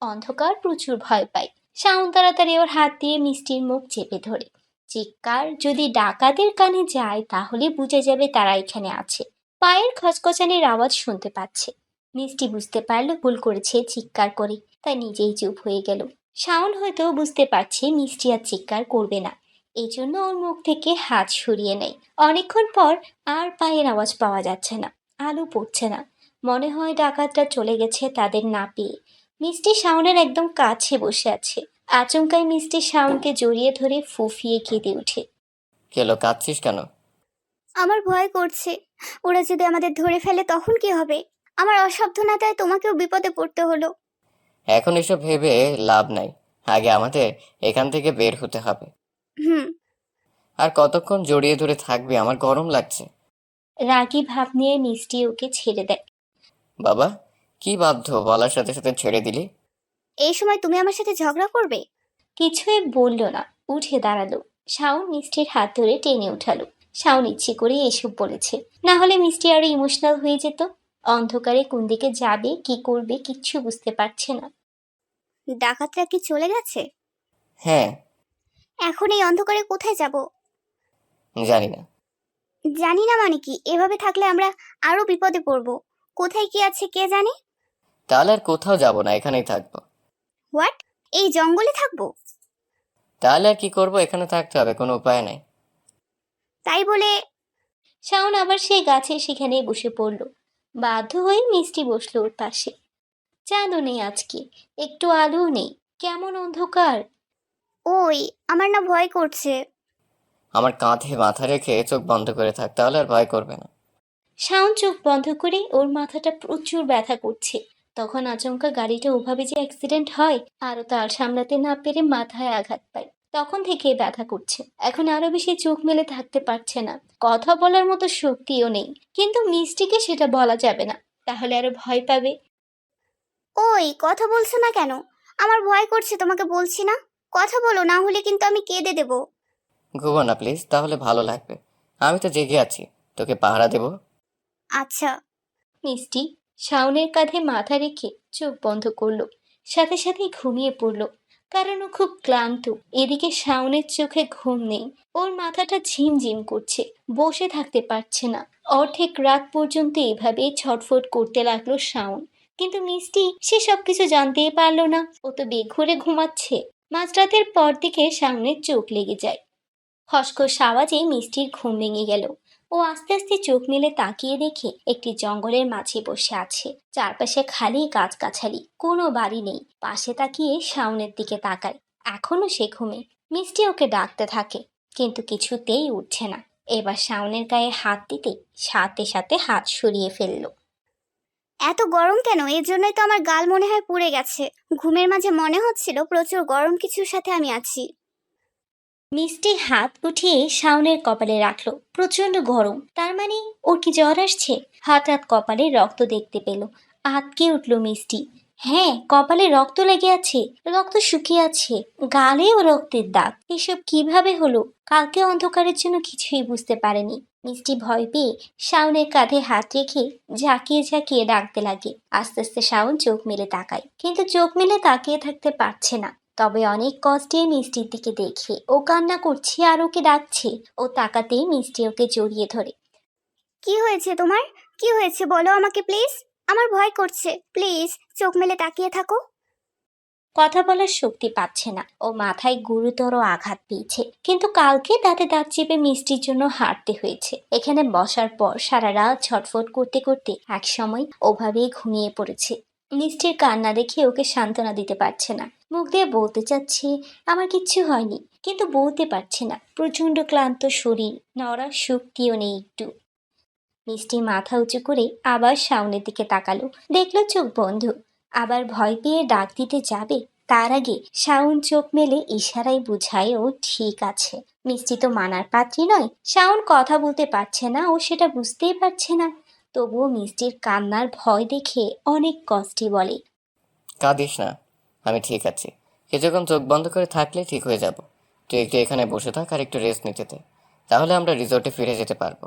S10: অন্ধকার প্রচুর ভয় পায়। শাওন তাড়াতাড়ি ওর হাত দিয়ে মিষ্টির মুখ চেপে ধরে। চিৎকার যদি ডাকাতের কানে যায় তাহলে বুঝে যাবে তারা এখানে আছে। পায়ের খচখচানির আওয়াজ শুনতে পাচ্ছে। মিষ্টি বুঝতে পারলো ভুল করেছে চিৎকার করে, তাই নিজেই চুপ হয়ে গেল। শাওন হয়তো বুঝতে পারছে মিষ্টি আর চিৎকার করবে না, এই জন্য ওর মুখ থেকে হাত সরিয়ে নেয়। অনেকক্ষণ পর আর পায়ের আওয়াজ পাওয়া যাচ্ছে না, আলো পড়ছে না। মনে হয় ডাকাতরা চলে গেছে তাদের না পেয়ে। মিষ্টি শাওনের একদম কাছে বসে আছে। আচমকাই মিষ্টি শাওনকে জড়িয়ে ধরে ফুফিয়ে কেঁদে ওঠে।
S2: কেলো, কাঁদছিস কেন?
S1: আমার ভয় করছে। ওরা যদি আমাদের ধরে ফেলে তখন কি হবে? আমার অসাবধানতায় তোমাকেও বিপদে পড়তে হলো।
S2: এখন এসব ভেবে লাভ নাই, আগে আমাদের এখান থেকে বের হতে হবে।
S1: হুম।
S2: আর কতক্ষণ জড়িয়ে ধরে থাকবে, আমার গরম লাগছে।
S10: রাগী ভাব নিয়ে মিষ্টি ওকে ছেড়ে দেয়।
S2: বাবা, কি বাধ্য বলার সাথে সাথে ছেড়ে দিলি?
S1: এই সময় তুমি আমার সাথে ঝগড়া করবে?
S10: কিছুই বলল না, উঠে দাঁড়ালো। শাওন মিষ্টির হাত ধরে টেনে উঠালো। শাওন ইচ্ছে করে এসব বলেছে, না হলে মিষ্টি আরো ইমোশনাল হয়ে যেত। অন্ধকারে কোন দিকে যাবে কি করবে কিচ্ছু বুঝতে পারছে না।
S1: ডাকাতরা কি চলে গেছে?
S2: হ্যাঁ।
S1: এখন এই অন্ধকারে কোথায় যাব?
S2: জানি না।
S1: জানি না মানে কি? এভাবে থাকলে আমরা আরো বিপদে পড়ব। কোথায় কি আছে কে জানে?
S2: তাহলে আর কোথাও যাব না, এখানেই থাকবো।
S1: হোয়াট? এই জঙ্গলে থাকবো?
S2: তাহলে আর কি করবো, এখানে থাকতে হবে, কোনো উপায় নাই।
S1: তাই বলে?
S10: শাওন আবার সেই গাছে সেখানেই বসে পড়ল। বাধ্য হয়ে মিষ্টি বসলো ওর পাশে। চাঁদও নেই আজকে, একটু আলোও নেই, কেমন অন্ধকার।
S1: ওই, আমার না ভয় করছে।
S2: আমার কাঁধে মাথা রেখে চোখ বন্ধ করে থাক, তাহলে আর ভয় করবে না।
S10: শাওন চোখ বন্ধ করে, ওর মাথাটা প্রচুর ব্যথা করছে। তখন আচমকা গাড়িটা ওভাবে যে অ্যাক্সিডেন্ট হয় আরও তার সামলাতে না পেরে মাথায় আঘাত পায়। তখন থেকে ব্যথা করছে, এখন আরো বেশি চোখ মেলে থাকতে পারছে না, কথা বলার মতো শক্তিও নেই। কিন্তু মিষ্টিকে সেটা বলা যাবে না, তাহলে আরো ভয় পাবে।
S1: ওই কথা বলছো না কেন? আমার ভয় করছে, তোমাকে বলছি না কথা বলো, না হলে কিন্তু আমি কেঁদে দেবো।
S2: ঘুমো না প্লিজ, তাহলে ভালো লাগবে। আমি তো জেগে আছি, তোকে পাহারা দেবো।
S1: আচ্ছা।
S10: মিষ্টি শাওনের কাঁধে মাথা রেখে চোখ বন্ধ করলো, সাথে সাথেই ঘুমিয়ে পড়লো, কারণ ও খুব ক্লান্ত। এদিকে শাওনের চোখে ঘুম নেই, ওর মাথাটা ঝিমঝিম করছে, বসে থাকতে পারছে না। অর্ধেক রাত পর্যন্ত এভাবেই ছটফট করতে লাগলো শাওন। কিন্তু মিষ্টি সে সবকিছু জানতেই পারলো না, ও তো বেঘুরে ঘুমাচ্ছে। মাঝরাতের পর দিকে শাওনের চোখ লেগে যায়। খসখস আওয়াজে মিষ্টির ঘুম ভেঙে গেল। ও আস্তে আস্তে চোখ মেলে তাকিয়ে দেখে একটি জঙ্গলের মাঝে বসে আছে, চারপাশে খালি গাছগাছালি, কোনো বাড়ি নেই। পাশে তাকিয়ে শাওনের দিকে তাকায়, এখনো সে ঘুমে। মিষ্টি ওকে ডাকতে থাকে, কিন্তু কিছুতেই উঠছে না। এবার শাওনের গায়ে হাত দিতে সাথে সাথে হাত সরিয়ে ফেললো।
S1: এত গরম কেন? এর জন্যই তো আমার গাল মনে হয় পুড়ে গেছে। ঘুমের মাঝে মনে হচ্ছিল প্রচুর গরম কিছুর সাথে আমি আছি।
S10: মিষ্টি হাত উঠিয়ে শাওনের কপালে রাখলো, প্রচন্ড গরম, তার মানে ওর কি জ্বর আসছে? হঠাৎ কপালে রক্ত দেখতে পেল, আঁতকে উঠল মিষ্টি। হ্যাঁ, কপালে রক্ত লেগে আছে, রক্ত শুকিয়ে আছে, গালেও রক্তের দাগ। এসব কিভাবে হলো? কালকে অন্ধকারের জন্য কিছুই বুঝতে পারেনি। মিষ্টি ভয় পেয়ে শাওনের কাঁধে হাত রেখে ঝাঁকিয়ে ঝাঁকিয়ে ডাকতে লাগে। আস্তে আস্তে শাওন চোখ মেলে তাকায়, কিন্তু চোখ মেলে তাকিয়ে থাকতে পারছে না। তবে অনেক কষ্টে মিষ্টির দিকে দেখে ও কান্না করছে আর ওকে ডাকছে। ও তাকাতেই মিষ্টি ওকে জড়িয়ে ধরে।
S1: কি হয়েছে তোমার? কি হয়েছে বলো আমাকে প্লিজ। আমার ভয় করছে, প্লিজ চোখ মেলে তাকিয়ে থাকো।
S10: কথা বলার শক্তি পাচ্ছে না, ও মাথায় গুরুতর আঘাত পেয়েছে। কিন্তু কালকে দাঁতে দাঁত চেপে মিষ্টির জন্য হাঁটতে হয়েছে। এখানে বসার পর সারা রাত ছটফট করতে করতে এক সময় ওভাবেই ঘুমিয়ে পড়েছে। মিষ্টির কান্না দেখে ওকে সান্ত্বনা দিতে পারছে না, মুখ দিয়ে বলতে চাচ্ছে আমার কিচ্ছু হয়নি, কিন্তু বলতে পারছে না। প্রচন্ড ক্লান্ত শরীর, নড়ার শক্তিও নেই একটু। মিষ্টি মাথা উঁচু করে আবার শাওনের দিকে তাকালো, দেখলো চোখ বন্ধ। আবার ভয় পেয়ে ডাক দিতে যাবে, তার আগে শাওন চোখ মেলে ইশারায় বুঝায় ও ঠিক আছে। মিষ্টি তো মানার পাত্রী নয়, শাওন কথা বলতে পারছে না, ও সেটা বুঝতেই পারছে না। তবুও মিষ্টির কান্নার ভয় দেখে অনেক কষ্টে বলে,
S2: কাঁদিস না, আমি ঠিক আছি। কিছুক্ষণ চোখ বন্ধ করে থাকলে ঠিক হয়ে যাব। তুই একটু এখানে বসে থাক আর একটু রেস্ট নিতে দে, তাহলে আমরা রিসোর্টে ফিরে যেতে পারবো।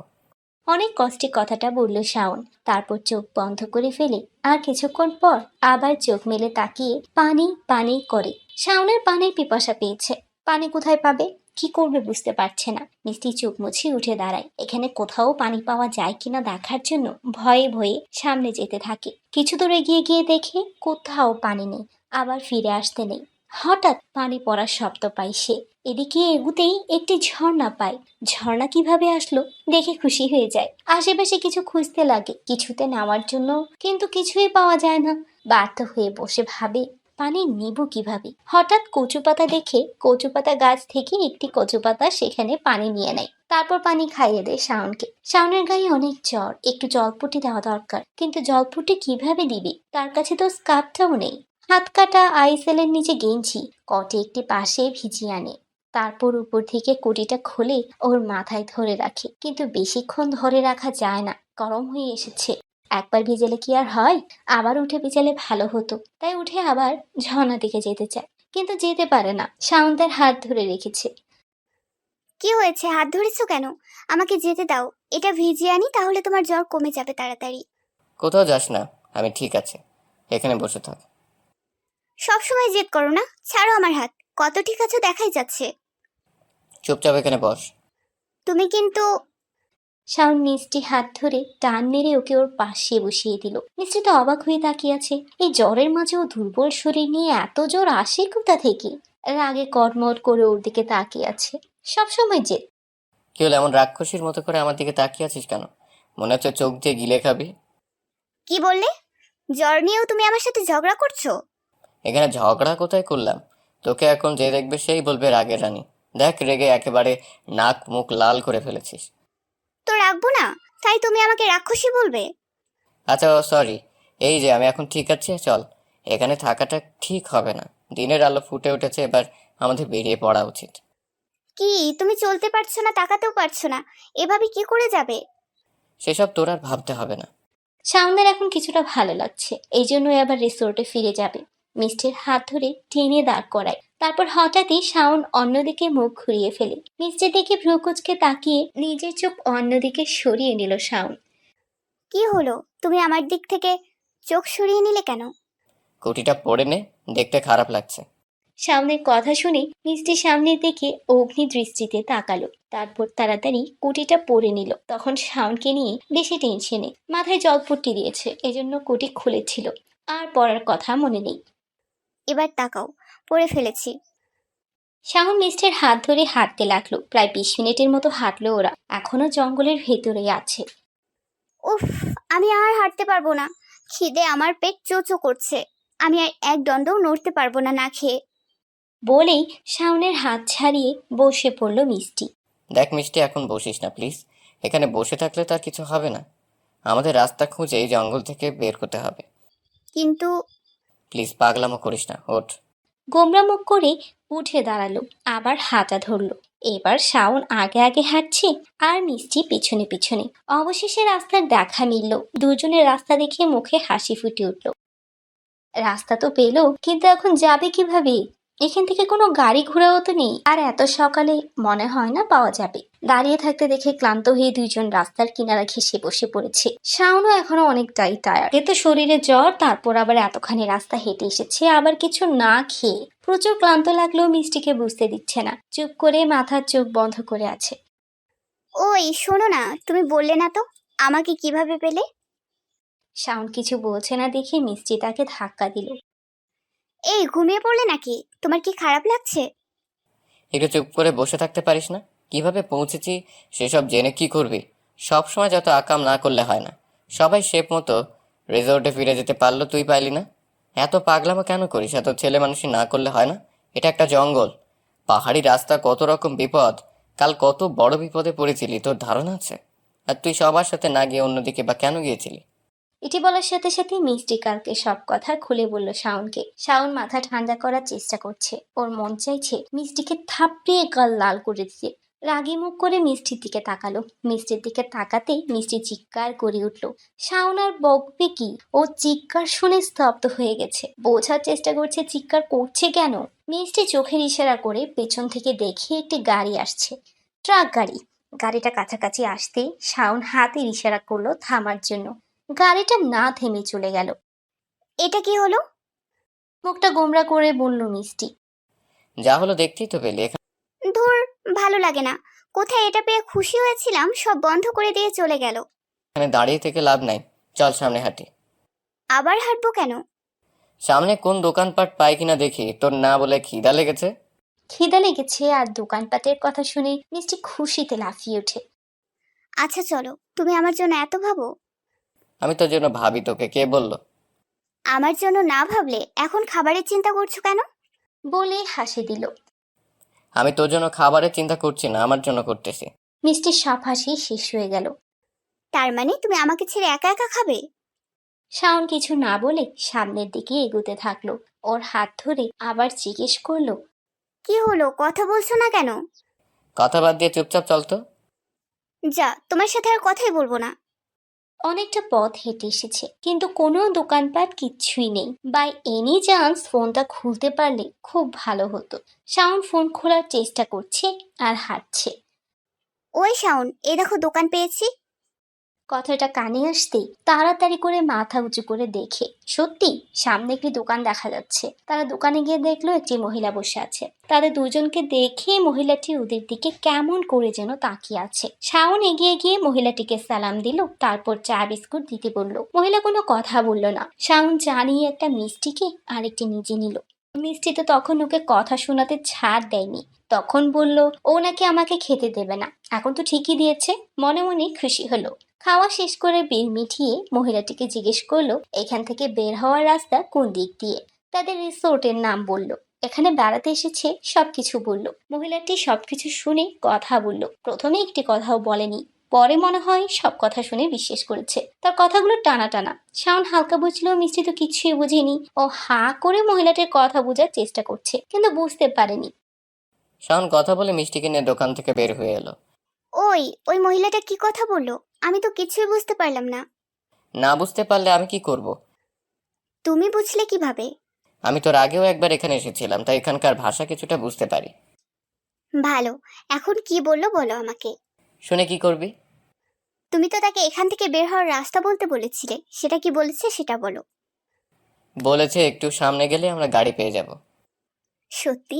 S10: অনেক কষ্টে কথাটা বলল শাওন। তারপর চোখ বন্ধ করে ফেলে আর কিছুক্ষণ পর আবার চোখ মেলে তাকিয়ে পানি পানি করে। শাওনের পানির পিপাসা পেয়েছে, পানি কোথায় পাবে, কি করবে বুঝতে পারছে না। মিষ্টি চোখ মুছে উঠে দাঁড়ায়, এখানে কোথাও পানি পাওয়া যায় কিনা দেখার জন্য ভয়ে ভয়ে সামনে যেতে থাকে। কিছু দূর এগিয়ে গিয়ে দেখে কোথাও পানি নেই, আবার ফিরে আসতে নেই। হঠাৎ পানি পড়ার শব্দ পায় সে। এদিকে এগুতেই একটি ঝর্ণা পায়। ঝর্ণা কিভাবে আসলো দেখে খুশি হয়ে যায়। আশেপাশে কিছু খুঁজতে লাগে কিছুতে নামার জন্য, কিন্তু কিছুই পাওয়া যায় না। বাধ্য হয়ে বসে ভাবে পানি নেব কিভাবে। হঠাৎ কচু পাতা দেখে কচু পাতা গাছ থেকে একটি কচু পাতা সেখানে পানি নিয়ে নেয়। তারপর পানি খাইয়ে দেয় শাওনকে। শাওনের গায়ে অনেক জ্বর, একটু জলপটি দেওয়া দরকার, কিন্তু জলপটি কিভাবে দিবে, তার কাছে তো স্কার্ফটাও নেই। হাত কাটা আইসেলের নিচে গেঞ্জি কটে একটি পাশে ভিজিয়ে আনে, তারপর উপর থেকে কুটিটা খুলে ওর মাথায় ধরে রাখে। কিন্তু বেশিক্ষণ ধরে রাখা যায় না, গরম হয়ে এসেছে। একবার ভিজালে কি আর হয়? আবার উঠে ভিজালে ভালো হতো। তাই উঠে আবার ঝর্ণা দিকে যেতে চায়, কিন্তু যেতে পারে না, শাওন তার হাত ধরে রেখেছে।
S1: কি হয়েছে? হাত ধরেছো কেন? আমাকে যেতে দাও, এটা ভিজিয়ে আনি, তাহলে তোমার জ্বর কমে যাবে তাড়াতাড়ি।
S2: কোথাও যাস না, আমি ঠিক আছে, এখানে বসে থাক।
S1: সবসময় জেদ করো না, ছাড়ো আমার হাত। কত ঠিক আছে দেখাই যাচ্ছে।
S2: চুপচাপ এখানে বস।
S1: তুমি কিন্তু।
S10: শাওন মিষ্টি হাত ধরে টান মেরে ওকে ওর পাশে বসিয়ে দিল। মিষ্টি তো অবাক হয়ে তাকিয়ে আছে, এই জ্বরের মাঝেও দুর্বল শরীর নিয়ে এত জ্বর আসে কোথা থেকে। রাগে কটমট করে ওর দিকে তাকিয়ে আছে, সবসময় জেদ।
S2: কি হলো, এমন রাক্ষসীর মতো করে আমার দিকে তাকিয়ে আছিস কেন? মনে হচ্ছে চোখ দিয়ে গিলে খাবি।
S1: কি বললে? জ্বর নিয়েও তুমি আমার সাথে ঝগড়া করছো?
S2: এখানে ঝগড়া কোথায় করলাম? তোকে এখন যে দেখবে সেই বলবে রাগের রানী। দেখ, রেগে একেবারে নাক মুখ লাল করে ফেলেছিস।
S1: তো রাখবো না, তাই তুমি আমাকে রাক্ষসী বলবে?
S2: আচ্ছা সরি, এই যে আমি এখন ঠিক আছি, চল। এখানে থাকাটা ঠিক হবে না। দিনের আলো ফুটে উঠেছে, এবার আমাদের বেরিয়ে পড়া উচিত।
S1: কি, তুমি চলতে পারছো না, তাকাতেও পারছো না, এভাবে কি করে যাবে?
S2: সেসব তোর আর ভাবতে হবে না।
S10: শাওনের এখন কিছুটা ভালো লাগছে, এই জন্যই আবার রিসোর্টে ফিরে যাবে। মিষ্টির হাত ধরে টেনে দাঁড় করায়, তারপর হঠাৎই শাওন অন্যদিকে মুখ ঘুরিয়ে ফেলে। মিষ্টির দিকে ভ্রু কুঁচকে তাকিয়ে নিজের চোখ অন্যদিকে সরিয়ে নিল শাওন।
S1: কি হলো, তুমি আমার দিক থেকে চোখ সরিয়ে নিলে কেন?
S2: কুটিটা পরে নে, দেখতে খারাপ লাগছে।
S10: শাওনের কথা শুনে মিষ্টি সামনের দিকে অগ্নি দৃষ্টিতে তাকালো, তারপর তাড়াতাড়ি কুটিটা পরে নিল। তখন শাওনকে নিয়ে বেশি টেনশনে, মাথায় জলপট্টি দিয়েছে, এজন্য কুটি খুলেছিল, আর পরার কথা মনে নেই।
S1: এবার তাকাও, পরে ফেলেছি।
S10: শাওন মিষ্টির হাত ধরে হাঁটতে লাগলো। প্রায় 20 মিনিটের মতো হাঁটলো ওরা, এখনো জঙ্গলের ভেতরেই আছে।
S1: উফ, আমি আর হাঁটতে পারবো না, খিদে আমার পেট চোচো করছে, আমি আর এক দণ্ডও নড়তে পারবো না না খেয়ে।
S10: বলেই শাওনের হাত ছাড়িয়ে বসে পড়ল মিষ্টি।
S2: দেখ মিষ্টি, এখন বসিস না প্লিজ। এখানে বসে থাকলে তো আর কিছু হবে না। আমাদের রাস্তা খুঁজে এই জঙ্গল থেকে বের করতে হবে।
S1: কিন্তু
S2: প্লিজ পাগলামো করিস না, ওঠ।
S10: গোমরা মুখ করে উঠে দাঁড়ালো, আবার হাঁটা ধরলো। এবার শাওন আগে আগে হাঁটছে আর মিষ্টি পিছনে পিছনে। অবশেষে রাস্তার দেখা মিলল, দুজনের রাস্তা দেখে মুখে হাসি ফুটে উঠল। রাস্তা তো পেলো, কিন্তু এখন যাবে কিভাবে? এখান থেকে কোনো গাড়ি ঘোড়াও তো নেই, আর এত সকালে মনে হয় না পাওয়া যাবে। দাঁড়িয়ে থাকতে দেখে ক্লান্ত হয়ে দুইজন রাস্তার কিনারা ঘেঁষে বসে পড়েছে। শাওনও এখনো অনেকটাই টায়ার্ড, এতে শরীরে জ্বর, তারপর আবার এতখানি রাস্তা হেঁটে এসেছে, আবার কিছু না খেয়ে। প্রচুর ক্লান্ত লাগলেও মিষ্টিকে বুঝতে দিচ্ছে না, চুপ করে মাথার চোখ বন্ধ করে আছে।
S1: ওই শোনো না, তুমি বললে না তো আমাকে কিভাবে পেলে?
S10: শাওন কিছু বলছে না দেখে মিষ্টি তাকে ধাক্কা দিল।
S1: এই ঘুমিয়ে পড়লে নাকি? তোমার কি খারাপ লাগছে?
S2: একটু চুপ করে বসে থাকতে পারিস না? কিভাবে পৌঁছেছি সেসব জেনে কি করবি? সব সময় যত আকাম না করলে হয় না। সবাই শেপ মতো রিসোর্টে ফিরে যেতে পারলো, তুই পাইলি না? এত পাগলামো কেন করিস? এত ছেলে মানুষই না করলে হয় না? এটা একটা জঙ্গল, পাহাড়ি রাস্তা, কত রকম বিপদ। কাল কত বড় বিপদে পড়েছিলি, তোর ধারণা আছে? আর তুই সবার সাথে না গিয়ে অন্যদিকে বা কেন গিয়েছিলি?
S10: এটি বলার সাথে সাথে মিষ্টি কালকে সব কথা খুলে বলল শাওনকে। শাওন মাথা ঠান্ডা করার চেষ্টা করছে, ওর মন চাইছে মিষ্টিকে থাপড়িয়ে গাল লাল করে দিতে। রাগি মুখ করে মিষ্টির দিকে তাকালো, মিষ্টির দিকে তাকাতেই মিষ্টি চিৎকার করে উঠল। শাওন আর বকবে কি, ও চিৎকার শুনে স্তব্ধ হয়ে গেছে, বোঝার চেষ্টা করছে চিৎকার করছে কেন। মিষ্টি চোখের ইশারা করে পেছন থেকে দেখে একটি গাড়ি আসছে, ট্রাক গাড়ি। গাড়িটা কাছাকাছি আসতেই শাওন হাতের ইশারা করলো থামার জন্য। গাড়িটা না থেমে চলে গেল।
S1: এটা কি হলো?
S10: মুখটা গোমরা করে বলল মিষ্টি।
S2: যা হলো দেখতেই তো পেলি।
S1: ধুর, ভালো লাগে না। কোথায় এটা পেয়ে খুশি হয়েছিলাম, সব বন্ধ করে দিয়ে চলে গেল।
S2: এখানে দাঁড়িয়ে থেকে লাভ নাই, চল সামনে হাঁটি।
S1: আবার হাঁটবো কেন?
S2: সামনে কোন দোকানপাট পাই কিনা দেখি। তোর না বলে খিদা লেগেছে?
S10: খিদা লেগেছে আর দোকানপাটের কথা শুনে মিষ্টি খুশিতে লাফিয়ে ওঠে।
S1: আচ্ছা চলো, তুমি আমার জন্য এত ভাবো।
S2: আমি তোর জন্য ভাবি, তোকে কে বললো?
S1: আমার জন্য না ভাবলে এখন খাবারের চিন্তা করছো কেন?
S10: বলে হাসি দিল।
S2: আমি তোর জন্য খাবারের চিন্তা করছি না, আমার জন্য করতেছি।
S10: মিষ্টির সব হাসি শেষ হয়ে গেল।
S1: তার মানে তুমি আমাকে ছেড়ে একা একা খাবে?
S10: শাওন কিছু না বলে সামনের দিকে এগোতে থাকলো। ওর হাত ধরে আবার জিজ্ঞেস করলো,
S1: কি হলো, কথা বলছো না কেন?
S2: কথা বাদ দিয়ে চুপচাপ চল তো।
S1: যা, তোমার সাথে আর কথাই বলবো না।
S10: অনেকটা পথ হেঁটে এসেছে, কিন্তু কোনো দোকানপাট কিচ্ছুই নেই। বাই এনি চান্স ফোনটা খুলতে পারলে খুব ভালো হতো। শাওন ফোন খোলার চেষ্টা করছে আর হাঁটছে।
S1: ওই শাওন, এই দেখো দোকান পেয়েছি।
S10: কথাটা কানে আসতেই তাড়াতাড়ি করে মাথা উঁচু করে দেখে সত্যি সামনে একটি দোকান দেখা যাচ্ছে। তারা দোকানে গিয়ে দেখলো একটি মহিলা বসে আছে। তাদের দুজনকে দেখে মহিলাটি ওদের দিকে কেমন করে যেন তাকিয়ে আছে। শাওন এগিয়ে গিয়ে মহিলাটিকে সালাম দিল, তারপর চা বিস্কুট দিতে বলল। মহিলা কোনো কথা বলল না। শাওন চা নিয়ে একটা মিষ্টিকে আর একটি নিজে নিল। মিষ্টি তো তখন ওকে কথা শোনাতে ছাড় দেয়নি, তখন বলল ও নাকি আমাকে খেতে দেবে না। এখন তো ঠিকই দিয়েছে, মনে মনে খুশি হলো। খাওয়া শেষ করে বিল মিটিয়ে মহিলাটিকে জিজ্ঞেস করলো এখান থেকে বের হওয়ার রাস্তা কোন দিক দিয়ে। তাদের রিসোর্টের নাম বলল, এখানে বেড়াতে এসেছে, সবকিছু বলল। মহিলাটি সবকিছু শুনে কথা বলল, প্রথমে একটি কথাও বলেনি। পরে মনে হয় সব কথা শুনে বিশ্বাস করেছে। তার কথাগুলো টানা টানা। শাওন হালকা বুঝলেও মিষ্টি তো কিছুই বুঝেনি। ও হাঁ করে মহিলাটির কথা বোঝার চেষ্টা করছে, কিন্তু বুঝতে পারেনি।
S2: শাওন কথা বলে মিষ্টিকে নিয়ে দোকান থেকে বের হয়ে এলো।
S1: ওই মহিলাটা কি কথা বললো? আমি তো কিছুই বুঝতে পারলাম না।
S2: না বুঝতে পারলে আমি কি করব?
S1: তুমি বুঝলে কিভাবে?
S2: আমি তোর আগেও একবার এখানে এসেছিলাম, তাই এখানকার ভাষা কিছুটা বুঝতে পারি।
S1: ভালো। এখন কি বললো বলো আমাকে।
S2: শুনে কি করবি?
S1: তুমি তো তাকে এখান থেকে বের হওয়ার রাস্তা বলতে বলেছিলে, সেটা কি বলেছে সেটা বলো।
S2: বলেছে একটু সামনে গেলে আমরা গাড়ি পেয়ে যাব।
S1: সত্যি?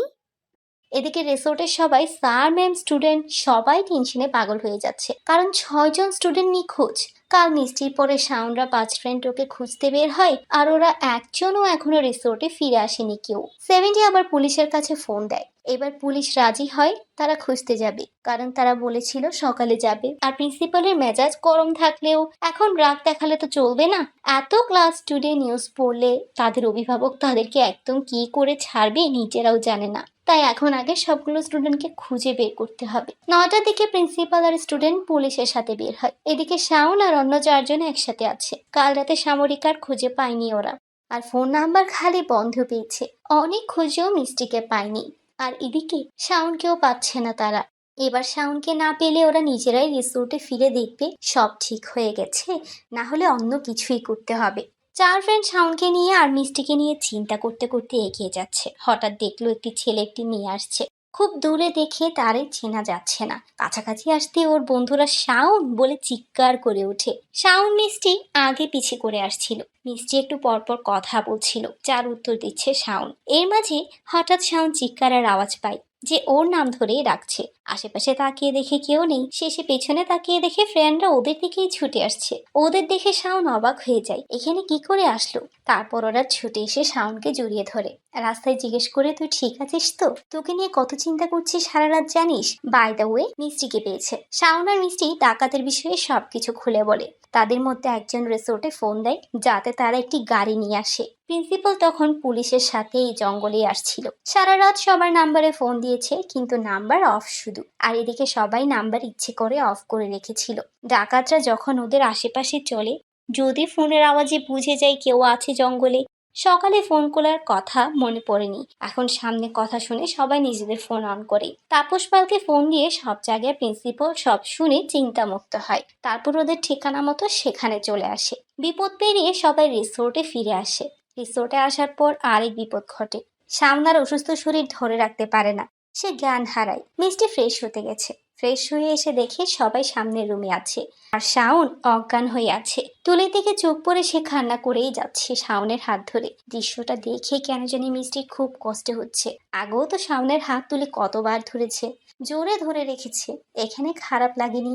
S10: এদিকে রিসোর্টের সবাই, স্যার ম্যাম স্টুডেন্ট সবাই টেনশনে পাগল হয়ে যাচ্ছে, কারণ 6জন স্টুডেন্ট নিখোঁজ। কাল মিষ্টির পরে শাওনরা 5 ফ্রেন্ড ওকে খুঁজতে বের হয়, আর ওরা একজনও এখনো রিসোর্টে ফিরে আসেনি কেউ। 70 আবার পুলিশের কাছে ফোন দেয়। এবার পুলিশ রাজি হয়, তারা খুঁজতে যাবে, কারণ তারা বলেছিল সকালে যাবে। আর প্রিন্সিপালের মেজাজ গরম থাকলেও এখন রাগ দেখালে তো চলবে না। এত ক্লাস স্টুডেন্ট নিউজ পড়লে তাদের অভিভাবক তাদেরকে একদম কি করে ছাড়বে নিজেরাও জানে না। তাই এখন আগে সবগুলো স্টুডেন্টকে খুঁজে বের করতে হবে। 9টার দিকে প্রিন্সিপাল আর স্টুডেন্ট পুলিশের সাথে বের হয়। এদিকে শাওন আর অন্য 4জন একসাথে আছে। কাল রাতে সামরিক আর খুঁজে পায়নি ওরা, আর ফোন নাম্বার খালি বন্ধ পেয়েছে। অনেক খুঁজেও মিষ্টিকে পায়নি, আর এদিকে শাওনকেও পাচ্ছে না তারা। এবার শাওনকে না পেলে ওরা নিজেরাই রিসোর্টে ফিরে দেখবে সব ঠিক হয়ে গেছে, না হলে অন্য কিছুই করতে হবে। 4 ফ্রেন্ড শাওনকে নিয়ে আর মিষ্টিকে নিয়ে চিন্তা করতে করতে এগিয়ে যাচ্ছে। হঠাৎ দেখলো একটি ছেলে একটি মেয়ে আসছে। খুব দূরে দেখে তারে চেনা যাচ্ছে না। কাছাকাছি আসতে ওর বন্ধুরা শাওন বলে চিৎকার করে ওঠে। শাওন মিষ্টি আগে পিছে করে আসছিল। মিষ্টি একটু পরপর কথা বলছিল, যার উত্তর দিচ্ছে শাওন। এর মাঝে হঠাৎ শাওন চিৎকারের আওয়াজ পায়, যে ওর নাম ধরেই ডাকছে। আশেপাশে তাকিয়ে দেখে কেউ নেই। শেষে পেছনে তাকিয়ে দেখে ফ্রেন্ডরা ওদের দিকেই ছুটে আসছে। ওদের দেখে শাওন অবাক হয়ে যায়, এখানে কি করে আসলো। তারপর ওরা ছুটে এসে শাওনকে জড়িয়ে ধরে। রাস্তায় জিজ্ঞেস করে, তুই ঠিক আছিস তো? তোকে নিয়ে কত চিন্তা করছিস সারা রাত জানিস। বাই দ্য ওয়ে, মিষ্টিকে পেয়েছে। শাওন আর মিষ্টি ডাকাতের বিষয়ে সবকিছু খুলে বলে। তাদের মধ্যে একজন রিসোর্টে ফোন দেয়, যাতে তারা একটি গাড়ি নিয়ে আসে। প্রিন্সিপাল তখন পুলিশের সাথে এই জঙ্গলে আসছিল। সারা রাত সবার নাম্বারে ফোন দিয়েছে, কিন্তু নাম্বার অফ শুধু। আর এদিকে সবাই নাম্বার ইচ্ছে করে অফ করে রেখেছিল। ডাকাতরা যখন ওদের আশেপাশে চলে, যদি ফোনের আওয়াজে বুঝে যায় কেউ আছে জঙ্গলে। সকালে ফোন করার কথা মনে পড়েনি, এখন সামনে কথা শুনে সবাই নিজেদের ফোন অন করে। তাপস পালকে ফোন দিয়ে সব জায়গায় প্রিন্সিপাল সব শুনে চিন্তামুক্ত হয়। তারপর ওদের ঠিকানা মতো সেখানে চলে আসে। বিপদ পেরিয়ে সবাই রিসোর্টে ফিরে আসে। রিসোর্টে আসার পর আরেক বিপদ ঘটে। সামনার অসুস্থ শরীর ধরে রাখতে পারে না, সে জ্ঞান হারায়। মিষ্টি ফ্রেশ হতে গেছে। ফ্রেশ হয়ে এসে দেখে সবাই সামনের রুমে আছে, আর শাওন অজ্ঞান হয়ে আছে। তুলির দিকে চোখ পড়ে সে কান্না করেই যাচ্ছে শাওনের হাত ধরে। দৃশ্যটা দেখে কেন জানি মিষ্টির খুব কষ্ট হচ্ছে। আগেও তো শাওনের হাত তুলে কতবার ধরেছে, জোরে ধরে রেখেছে, এখানে খারাপ লাগেনি।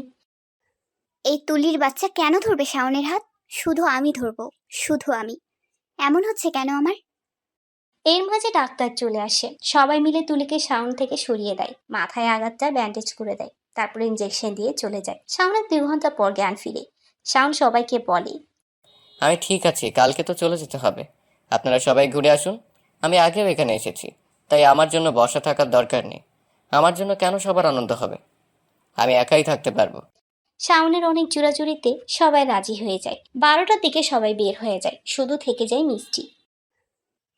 S1: এই তুলির বাচ্চা কেন ধরবে শাওনের হাত? শুধু আমি ধরবো, শুধু আমি। এমন হচ্ছে কেন আমার?
S10: এর মাঝে ডাক্তার চলে আসে। সবাই মিলে তুলিকে শাওন থেকে সরিয়ে দেয়, মাথায় আঘাতটা ব্যান্ডেজ করে দেয়, তারপরে ইঞ্জেকশন দিয়ে চলে যায়। শাওনের 2 ঘন্টা পর জ্ঞান ফিরে। শাওন সবাইকে বলে,
S2: আমি ঠিক আছি, কালকে তো চলে যেতে হবে। আপনারা সবাই ঘুরে আসুন। আমি আগেও এখানে এসেছি, তাই আমার জন্য বসা থাকার দরকার নেই। আমার জন্য কেন সবার আনন্দ হবে? আমি একাই থাকতে পারবো।
S10: শাওনের অনেক জোরাজুরিতে সবাই রাজি হয়ে যায়। 12টার দিকে সবাই বের হয়ে যায়, শুধু থেকে যায় মিষ্টি।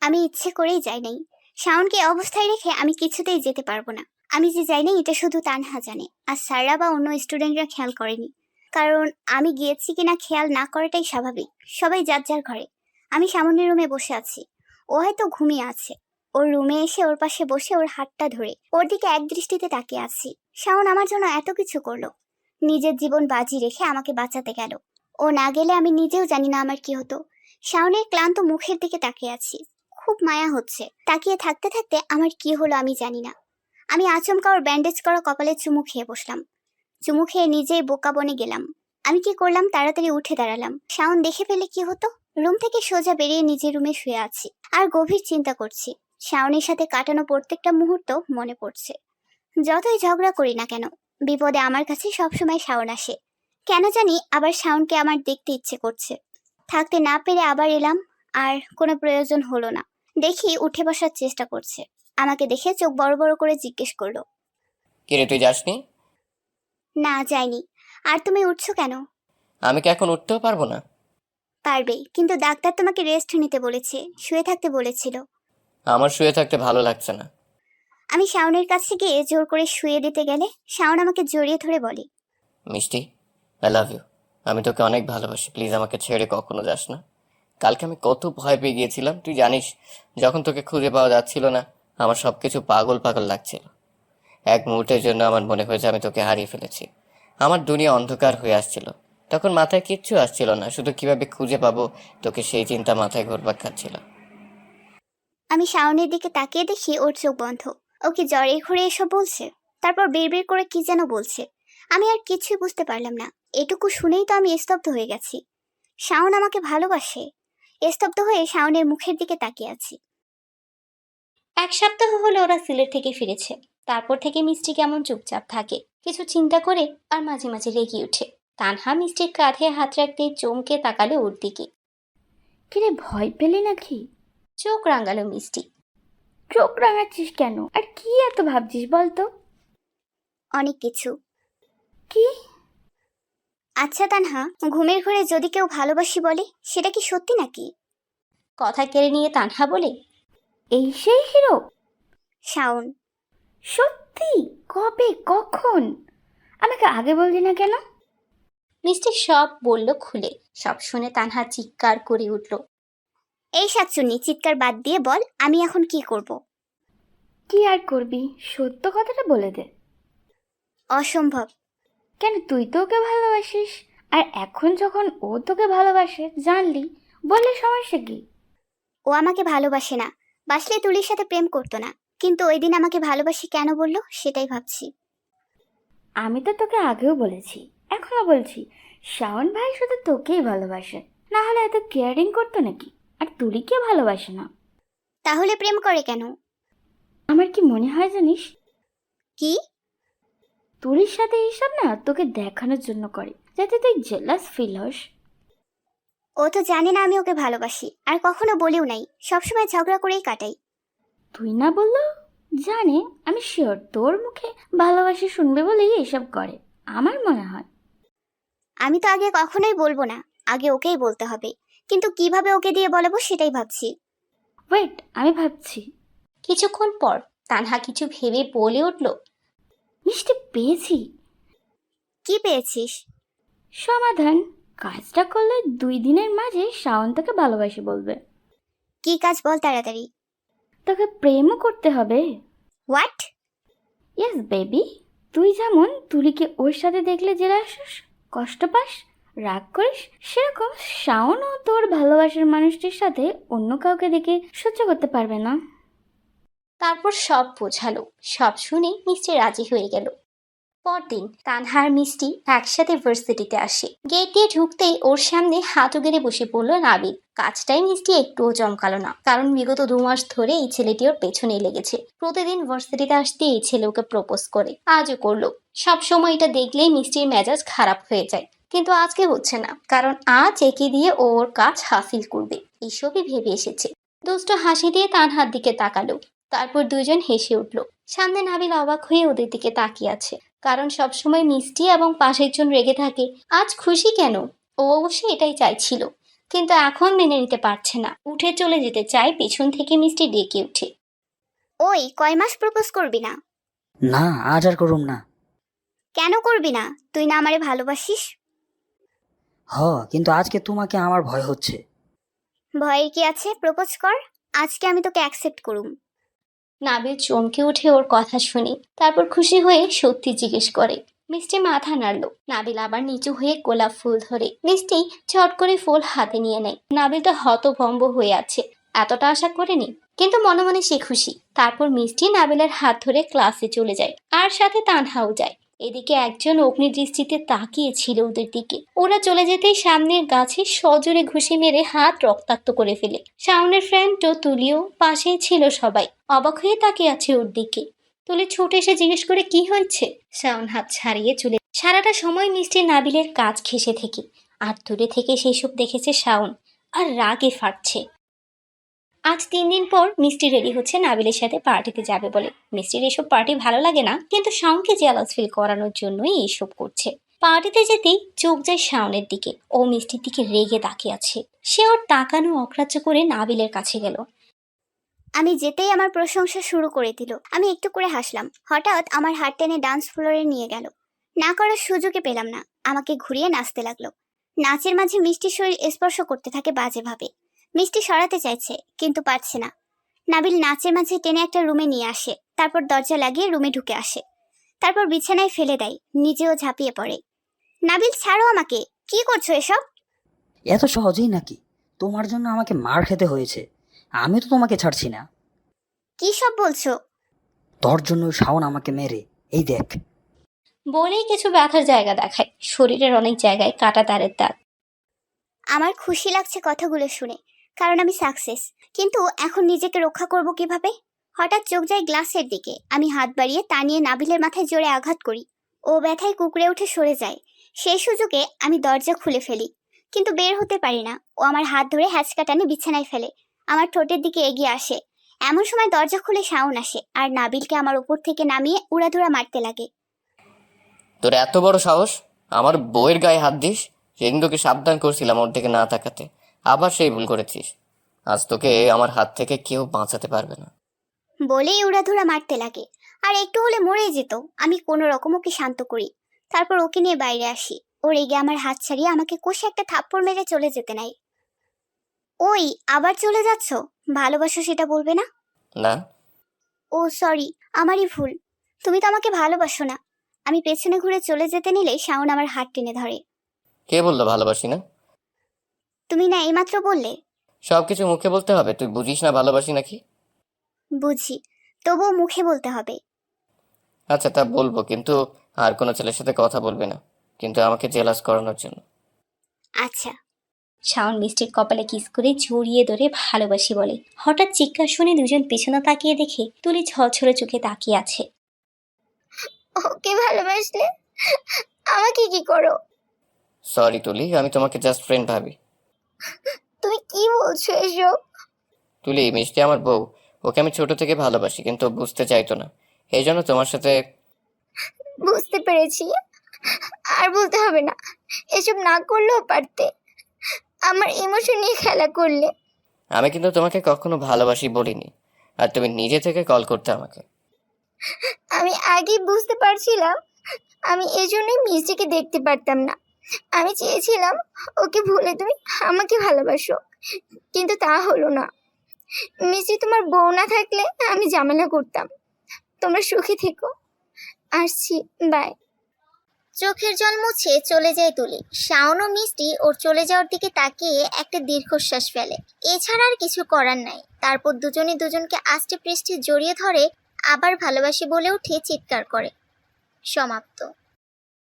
S1: আমি ইচ্ছে করেই যাই নাই। শাওনকে অবস্থায় রেখে আমি কিছুতেই যেতে পারবো না। আমি যে যাই নাই এটা শুধু তানহা জানে, আর স্যাররা বা অন্য স্টুডেন্টরা খেয়াল করেনি। কারণ আমি গিয়েছি কিনা খেয়াল না করাটাই স্বাভাবিক। সবাই যার যার ঘরে। আমি সামনের রুমে বসে আছি। ও হয়তো ঘুমিয়ে আছে। ওর রুমে এসে ওর পাশে বসে ওর হাতটা ধরে ওর দিকে এক দৃষ্টিতে তাকিয়ে আছি। শাওন আমার জন্য এত কিছু করলো, নিজের জীবন বাজি রেখে আমাকে বাঁচাতে গেল। ও না গেলে আমি নিজেও জানি না আমার কি হতো। শাওনের ক্লান্ত মুখের দিকে তাকিয়ে আছি, খুব মায়া হচ্ছে। তাকিয়ে থাকতে থাকতে আমার কি হলো আমি জানি না। আমি আচমকা ওর ব্যান্ডেজ করা কপালে চুমু খেয়ে বসলাম। চুমু খেয়ে নিজেই বোকা বনে গেলাম। আমি কি করলাম, তাড়াতাড়ি উঠে দাঁড়ালাম। শাওন দেখে ফেলে কি হতো। রুম থেকে সোজা বেরিয়ে নিজের রুমে শুয়ে আছি আর গভীর চিন্তা করছি। শাওনের সাথে কাটানো প্রত্যেকটা মুহূর্ত মনে পড়ছে। যতই ঝগড়া করি না কেন, বিপদে আমার কাছে সবসময় শাওন আসে। কেন জানি আবার শাওনকে আমার দেখতে ইচ্ছে করছে। থাকতে না পেরে আবার এলাম, আর কোনো প্রয়োজন হলো না। দেখি উঠে বসার চেষ্টা করছে। আমাকে দেখে চোখ বড় বড় করে জিজ্ঞেস করলো,
S2: কিরে, তুই যাসনি?
S1: না যাইনি। আর তুমি উঠছো কেন?
S2: আমি কি এখন উঠতেও পারবো না?
S1: পারবে, কিন্তু ডাক্তার তোমাকে রেস্ট নিতে বলেছে, শুয়ে থাকতে বলেছিল।
S2: আমার শুয়ে থাকতে ভালো লাগছে না।
S1: আমি শাওনের কাছে গিয়ে জোর করে শুয়ে দিতে গেলে শাওন আমাকে জড়িয়ে ধরে বলে,
S2: মিষ্টি, আই লাভ ইউ। আমি তোকে অনেক ভালোবাসি, প্লিজ আমাকে ছেড়ে কখনো যাস না। কালকে আমি কত ভয় পেয়ে গিয়েছিলাম তুই জানিস। যখন তোকে খুঁজে পাওয়া যাচ্ছিল না, আমার সব কিছু পাগল পাগল লাগছিল। এক মুহূর্তের জন্য আমার মনে হয়েছে আমি তোকে হারিয়ে ফেলেছি। আমার দুনিয়া অন্ধকার হয়ে আসছিল। তখন মাথায় কিচ্ছু আসছিল না, শুধু কিভাবে খুঁজে পাবো তোকে সেই চিন্তা মাথায় ঘুরপাক খাচ্ছিল।
S1: আমি শাওনের দিকে তাকিয়ে দেখি ওর চোখ বন্ধ। ওকে জ্বরে ঘুরে এসব বলছে, তারপর বিড়বিড় করে কি যেন বলছে। আমি আর কিছুই বুঝতে পারলাম না। এটুকু শুনেই তো আমি স্তব্ধ হয়ে গেছি। শাওন আমাকে ভালোবাসে। স্তব্ধ হয়ে শাওনের মুখের দিকে তাকিয়ে আছি।
S10: 1 সপ্তাহ হলো ওরা সিলেট থেকে ফিরেছে। তারপর থেকে মিষ্টি কেমন চুপচাপ থাকে, কিছু চিন্তা করে আর মাঝে মাঝে রেগে ওঠে। তানহা মিষ্টির কাঁধে হাত রাখতেই চমকে তাকালো ওর দিকে।
S3: কিরে, ভয় পেলি নাকি?
S10: চোখ রাঙালো মিষ্টি।
S3: চোখ রাঙাচ্ছিস কেন? আর কি এত ভাবছিস বলতো?
S1: অনেক কিছু।
S3: কি?
S1: আচ্ছা তানহা, ঘুমের ঘরে যদি কেউ ভালোবাসি বলে সেটা কি সত্যি নাকি?
S10: কথা কেড়ে নিয়ে তানহা বলে,
S3: এই সেই হিরো?
S1: শাওন।
S3: সত্যি? কবে, কখন? আমাকে আগে বললি না কেন?
S10: মিষ্টি সব বলল খুলে। সব শুনে তানহা চিৎকার করে উঠল।
S1: এই শাকচুন্নি, চিৎকার বাদ দিয়ে বল আমি এখন কি করব?
S3: কি আর করবি, সত্য কথাটা বলে দে।
S1: অসম্ভব।
S3: কেন, তুই তো ওকে ভালোবাসিস, আর এখন যখন ও তোকে ভালোবাসে জানলি, বললে সমস্যা কি?
S1: ও আমাকে ভালোবাসে না, বাসলে তুলির সাথে প্রেম করতো না। কিন্তু ওই দিন আমাকে ভালোবাসি কেন বললো সেটাই ভাবছি।
S3: আমি তো তোকে আগেও বলেছি, এখনো বলছি, শাওন ভাই শুধু তোকেই ভালোবাসে, না হলে এত কেয়ারিং করতো নাকি? আর তুলিকে ভালোবাসে না।
S1: তাহলে প্রেম করে কেন?
S3: আমার কি মনে হয় জানিস,
S1: কি?
S3: তুলির সাথে এইসব না তোকে দেখানোর জন্য করে, যাতে তুই জেলাস ফিল হস।
S1: ও তো জানে না আমি ওকে ভালোবাসি, আর কখনো বলেও নাই, সবসময় ঝগড়া করেই কাটাই।
S3: তুই না বললো জানে, আমি শিওর তোর মুখে ভালোবাসি শুনবে বলেই এসব করে, আমার মনে হয়।
S1: আমি তো আগে কখনোই বলবো না, আগে ওকেই বলতে হবে। কিন্তু কিভাবে ওকে দিয়ে বলাবো সেটাই ভাবছি।
S3: ওয়েট, আমি ভাবছি।
S10: কিছুক্ষণ পর তানহা কিছু ভেবে বলে উঠল,
S3: মিষ্টি, পেয়েছি।
S1: কি পেয়েছিস?
S3: সমাধান। কাজটা করলে 2 দিনের মাঝে শাওন তোকে ভালোবাসে বলবে।
S1: কি কাজ বল তাড়াতাড়ি।
S3: তোকে প্রেমও করতে হবে।
S1: হোয়াট?
S3: Yes baby. তুই যেমন তুলিকে ওর সাথে দেখলে জেলে আসিস, কষ্ট পাস, রাগ করিস, সেরকম শাওনও তোর ভালোবাসার মানুষটির সাথে অন্য কাউকে দেখে সহ্য করতে পারবে না।
S10: তারপর সব বোঝালো। সব শুনে মিষ্টি রাজি হয়ে গেল। পরদিন তানহার মিষ্টি একসাথে ভার্সিটিতে আসে। গেট দিয়ে ঢুকতেই ওর সামনে হাঁটু গেড়ে বসে পড়লো নাবিল। কাজটাই মিষ্টি একটুও চমকালো না, কারণ বিগত 2 মাস ধরে এই ছেলেটি ওর পেছনেই লেগেছে। প্রতিদিন ভার্সিটিতে আসতে এই ছেলে ওকে প্রপোজ করে, আজও করলো। সব সময় এটা দেখলেই মিষ্টির মেজাজ খারাপ হয়ে যায়, কিন্তু আজকে হচ্ছে না, কারণ আজ একে দিয়ে ও ওর কাজ হাসিল করবে, এইসবই ভেবে এসেছে। দুষ্ট হাসি দিয়ে তানহার দিকে তাকালো, তারপর দুজন হেসে উঠল। সামনে নাবিল অবাক হয়ে ওদের দিকে তাকিয়ে আছে, কারণ সবসময় মিষ্টি এবং পাশের জন রেগে থাকে। আজ খুশি কেন? ও অবশ্যই এটাই চাইছিল, কিন্তু এখন মেনে নিতে পারছে না। উঠে চলে যেতে চায়, পেছন থেকে মিষ্টি ডেকে উঠে,
S1: ওই, কয় মাস প্রপোজ করবি না?
S11: না, আজ আর করুম না।
S1: কেন করবি না? তুই না আমারে ভালোবাসিস?
S11: কিন্তু আজকে তোমাকে আমার ভয় হচ্ছে।
S1: ভয়ের কি আছে, প্রপোজ কর, আজকে আমি তোকে অ্যাকসেপ্ট করুম।
S10: নাবিল চমকে উঠে ওর কথা শুনে, তারপর খুশি হয়ে সত্যি জিজ্ঞেস করে। মিষ্টি মাথা নাড়ল। নাবিল আবার নিচু হয়ে গোলাপ ফুল ধরে। মিষ্টি চট করে ফুল হাতে নিয়ে নেয়। নাবিল তো হতভম্ব হয়ে আছে, এতটা আশা করেনি, কিন্তু মনে মনে সে খুশি। তারপর মিষ্টি নাবিলের হাত ধরে ক্লাসে চলে যায়, আর সাথে তানহাও যায়। এদিকে একজন অগ্নিদৃষ্টিতে তাকিয়েছিল ওদের দিকে। ওরা চলে যেতেই সামনের গাছে সজোরে ঘুষি মেরে হাত রক্তাক্ত করে ফেলে। শাওনের ফ্রেন্ড ও তুলিও পাশেই ছিল। সবাই অবাক হয়ে তাকিয়ে আছে ওর দিকে। তুলি ছুটে এসে জিজ্ঞেস করে কি হয়েছে। শাওন হাত ছাড়িয়ে চলে। সারাটা সময় মিষ্টি নাবিলের কাজ ঘেঁষে থেকে, আর দূরে থেকে সেসব দেখেছে শাওন, আর রাগে ফাটছে। আজ 3 দিন পর মিষ্টি রেডি হচ্ছে নাবিলের সাথে পার্টিতে যাবে বলে। মিষ্টির এসব পার্টি ভালো লাগে না, কিন্তু শাওনকে জেলাস ফিল করানোর জন্যই এইসব করছে। পার্টিতে যেতেই চোখ যায় শাওনের দিকে। ও মিষ্টির দিকে রেগে তাকিয়ে আছে। সে ওর তাকানো অগ্রাহ্য করে নাবিলের কাছে গেল।
S1: আমি যেতেই আমার প্রশংসা শুরু করে দিল। আমি একটু করে হাসলাম। হঠাৎ আমার হাত টেনে ডান্স ফ্লোরে নিয়ে গেল। না করার সুযোগে পেলাম না। আমাকে ঘুরিয়ে নাচতে লাগলো। নাচের মাঝে মিষ্টির শরীর স্পর্শ করতে থাকে বাজেভাবে। মিষ্টি সরাতে চাইছে কিন্তু পারছে না। নাবিল নাচের মাঝে টেনে একটা রুমে নিয়ে আসে, তারপর দরজা লাগিয়ে রুমে ঢুকে আসে, তারপর বিছানায় ফেলে দেয়, নিজেও ঝাঁপিয়ে পড়ে। নাবিল, ছাড়ো আমাকে, কি করছো এসব?
S11: এত সহজেই নাকি? তোমার জন্য আমাকে মার খেতে হয়েছে। আমি তো তোমাকে ছাড়ছি না।
S1: কি সব বলছো?
S11: তোর জন্য শাওন আমাকে মেরে, এই দেখ।
S10: বলেই কিছু ব্যথার জায়গা দেখায়। শরীরের অনেক জায়গায় কাটা তারের দাগ।
S1: আমার খুশি লাগছে কথাগুলো শুনে, কারণ আমি সাকসেস। কিন্তু এখন নিজেকে রক্ষা করব কিভাবে? হঠাৎ চোখ যায় গ্লাসের দিকে। আমি হাত বাড়িয়ে তা নিয়ে নাবিলের মাথায় জোরে আঘাত করি। ও ব্যথায় কুকড়ে উঠে সরে যায়। সেই সুযোগে আমি দরজা খুলে ফেলি, কিন্তু বের হতে পারি না। ও আমার হাত ধরে হ্যাঁচকা টানে বিছানায় ফেলে, আমার ঠোঁটের দিকে এগিয়ে আসে। এমন সময় দরজা খুলে শাওন আসে আর নাবিলকে আমার উপর থেকে নামিয়ে উড়াধুরা মারতে লাগে।
S2: তোর এত বড় সাহস, আমার বউয়ের গায়ে হাত দিস? সেদিন তোকে সাবধান করছিলাম ওর দিকে না তাকাতে, আবার সেই ভুল করেছিস। আজ তোকে আমার হাত থেকে কেউ বাঁচাতে পারবে না।
S1: বলেই উড়াধুরা মারতে লাগে। আর একটু হলে মরে যেত। আমি কোনো রকম ওকে শান্ত করি, তারপর ওকে নিয়ে বাইরে আসি। ও রেগে আমার হাত ছাড়িয়ে আমাকে কষে একটা থাপ্পড় মেরে চলে যেতে নাই। ওই, আবার চলে যাচ্ছ? ভালোবাসো সেটা বলবে না?
S2: না,
S1: ও সরি, আমারই ভুল। তুমি তো আমাকে ভালোবাসো না। আমি পেছনে ঘুরে চলে যেতে নিলে শাওন আমার হাত টেনে ধরে।
S2: কে বললো ভালোবাসি না?
S1: তুমি না এইমাত্র বললে।
S2: সবকিছু মুখে বলতে হবে? তুই বুঝিস না ভালোবাসি নাকি?
S1: বুঝি, তবুও মুখে বলতে হবে।
S2: আচ্ছা, তা বলবো, কিন্তু আর কোনো ছেলের সাথে কথা বলবে না, কিন্তু আমাকে জেলাস করানোর জন্য।
S1: আচ্ছা।
S10: শাওন মিষ্টির কপালে কিস করে জড়িয়ে ধরে ভালোবাসি বলে। হঠাৎ চিৎকার শুনে দুজন পেছনে তাকিয়ে দেখে তুলি ঝরঝরে চোখে তাকিয়ে আছে।
S1: ওকে ভালোবাসলে আমাকে কি করো?
S2: সরি তুলি, আমি তোমাকে জাস্ট ফ্রেন্ড ভাবি।
S1: তুমি কি বলছো এসব?
S2: তুলি, মিষ্টি আমার বউ। ওকে আমি ছোট থেকে ভালোবাসি, কিন্তু ও বুঝতে চাইতো না। এই জন্য তোমার সাথে।
S1: বুঝতে পেরেছি, আর বলতে হবে না। এসব না করলেও পারতে। আমার ইমোশন নিয়ে খেলা করলে।
S2: আমি কিন্তু তোমাকে কখনো ভালোবাসি বলিনি, আর তুমি নিজে থেকে কল করতে আমাকে।
S1: আমি আগেই বুঝতে পারছিলাম। আমি এজন্যই মিষ্টিকে দেখতে পারতাম না। আমি চেয়েছিলাম ওকে ভুলে তুমি আমাকে ভালোবাসো, কিন্তু তা হলো না। মিষ্টি তোমার বউ না থাকলে আমি ঝামেলা করতাম। তোমরা সুখী থেকো। আসছি, বাই। চোখের জল মুছে চলে যায় তুলি। শাওন ও মিষ্টি ওর চলে যাওয়ার দিকে তাকিয়ে একটা দীর্ঘশ্বাস ফেলে। এছাড়া আর কিছু করার নাই। তারপর দুজনে দুজনকে আষ্টে পৃষ্ঠে জড়িয়ে ধরে আবার ভালোবাসি বলে উঠে চিৎকার করে। সমাপ্ত।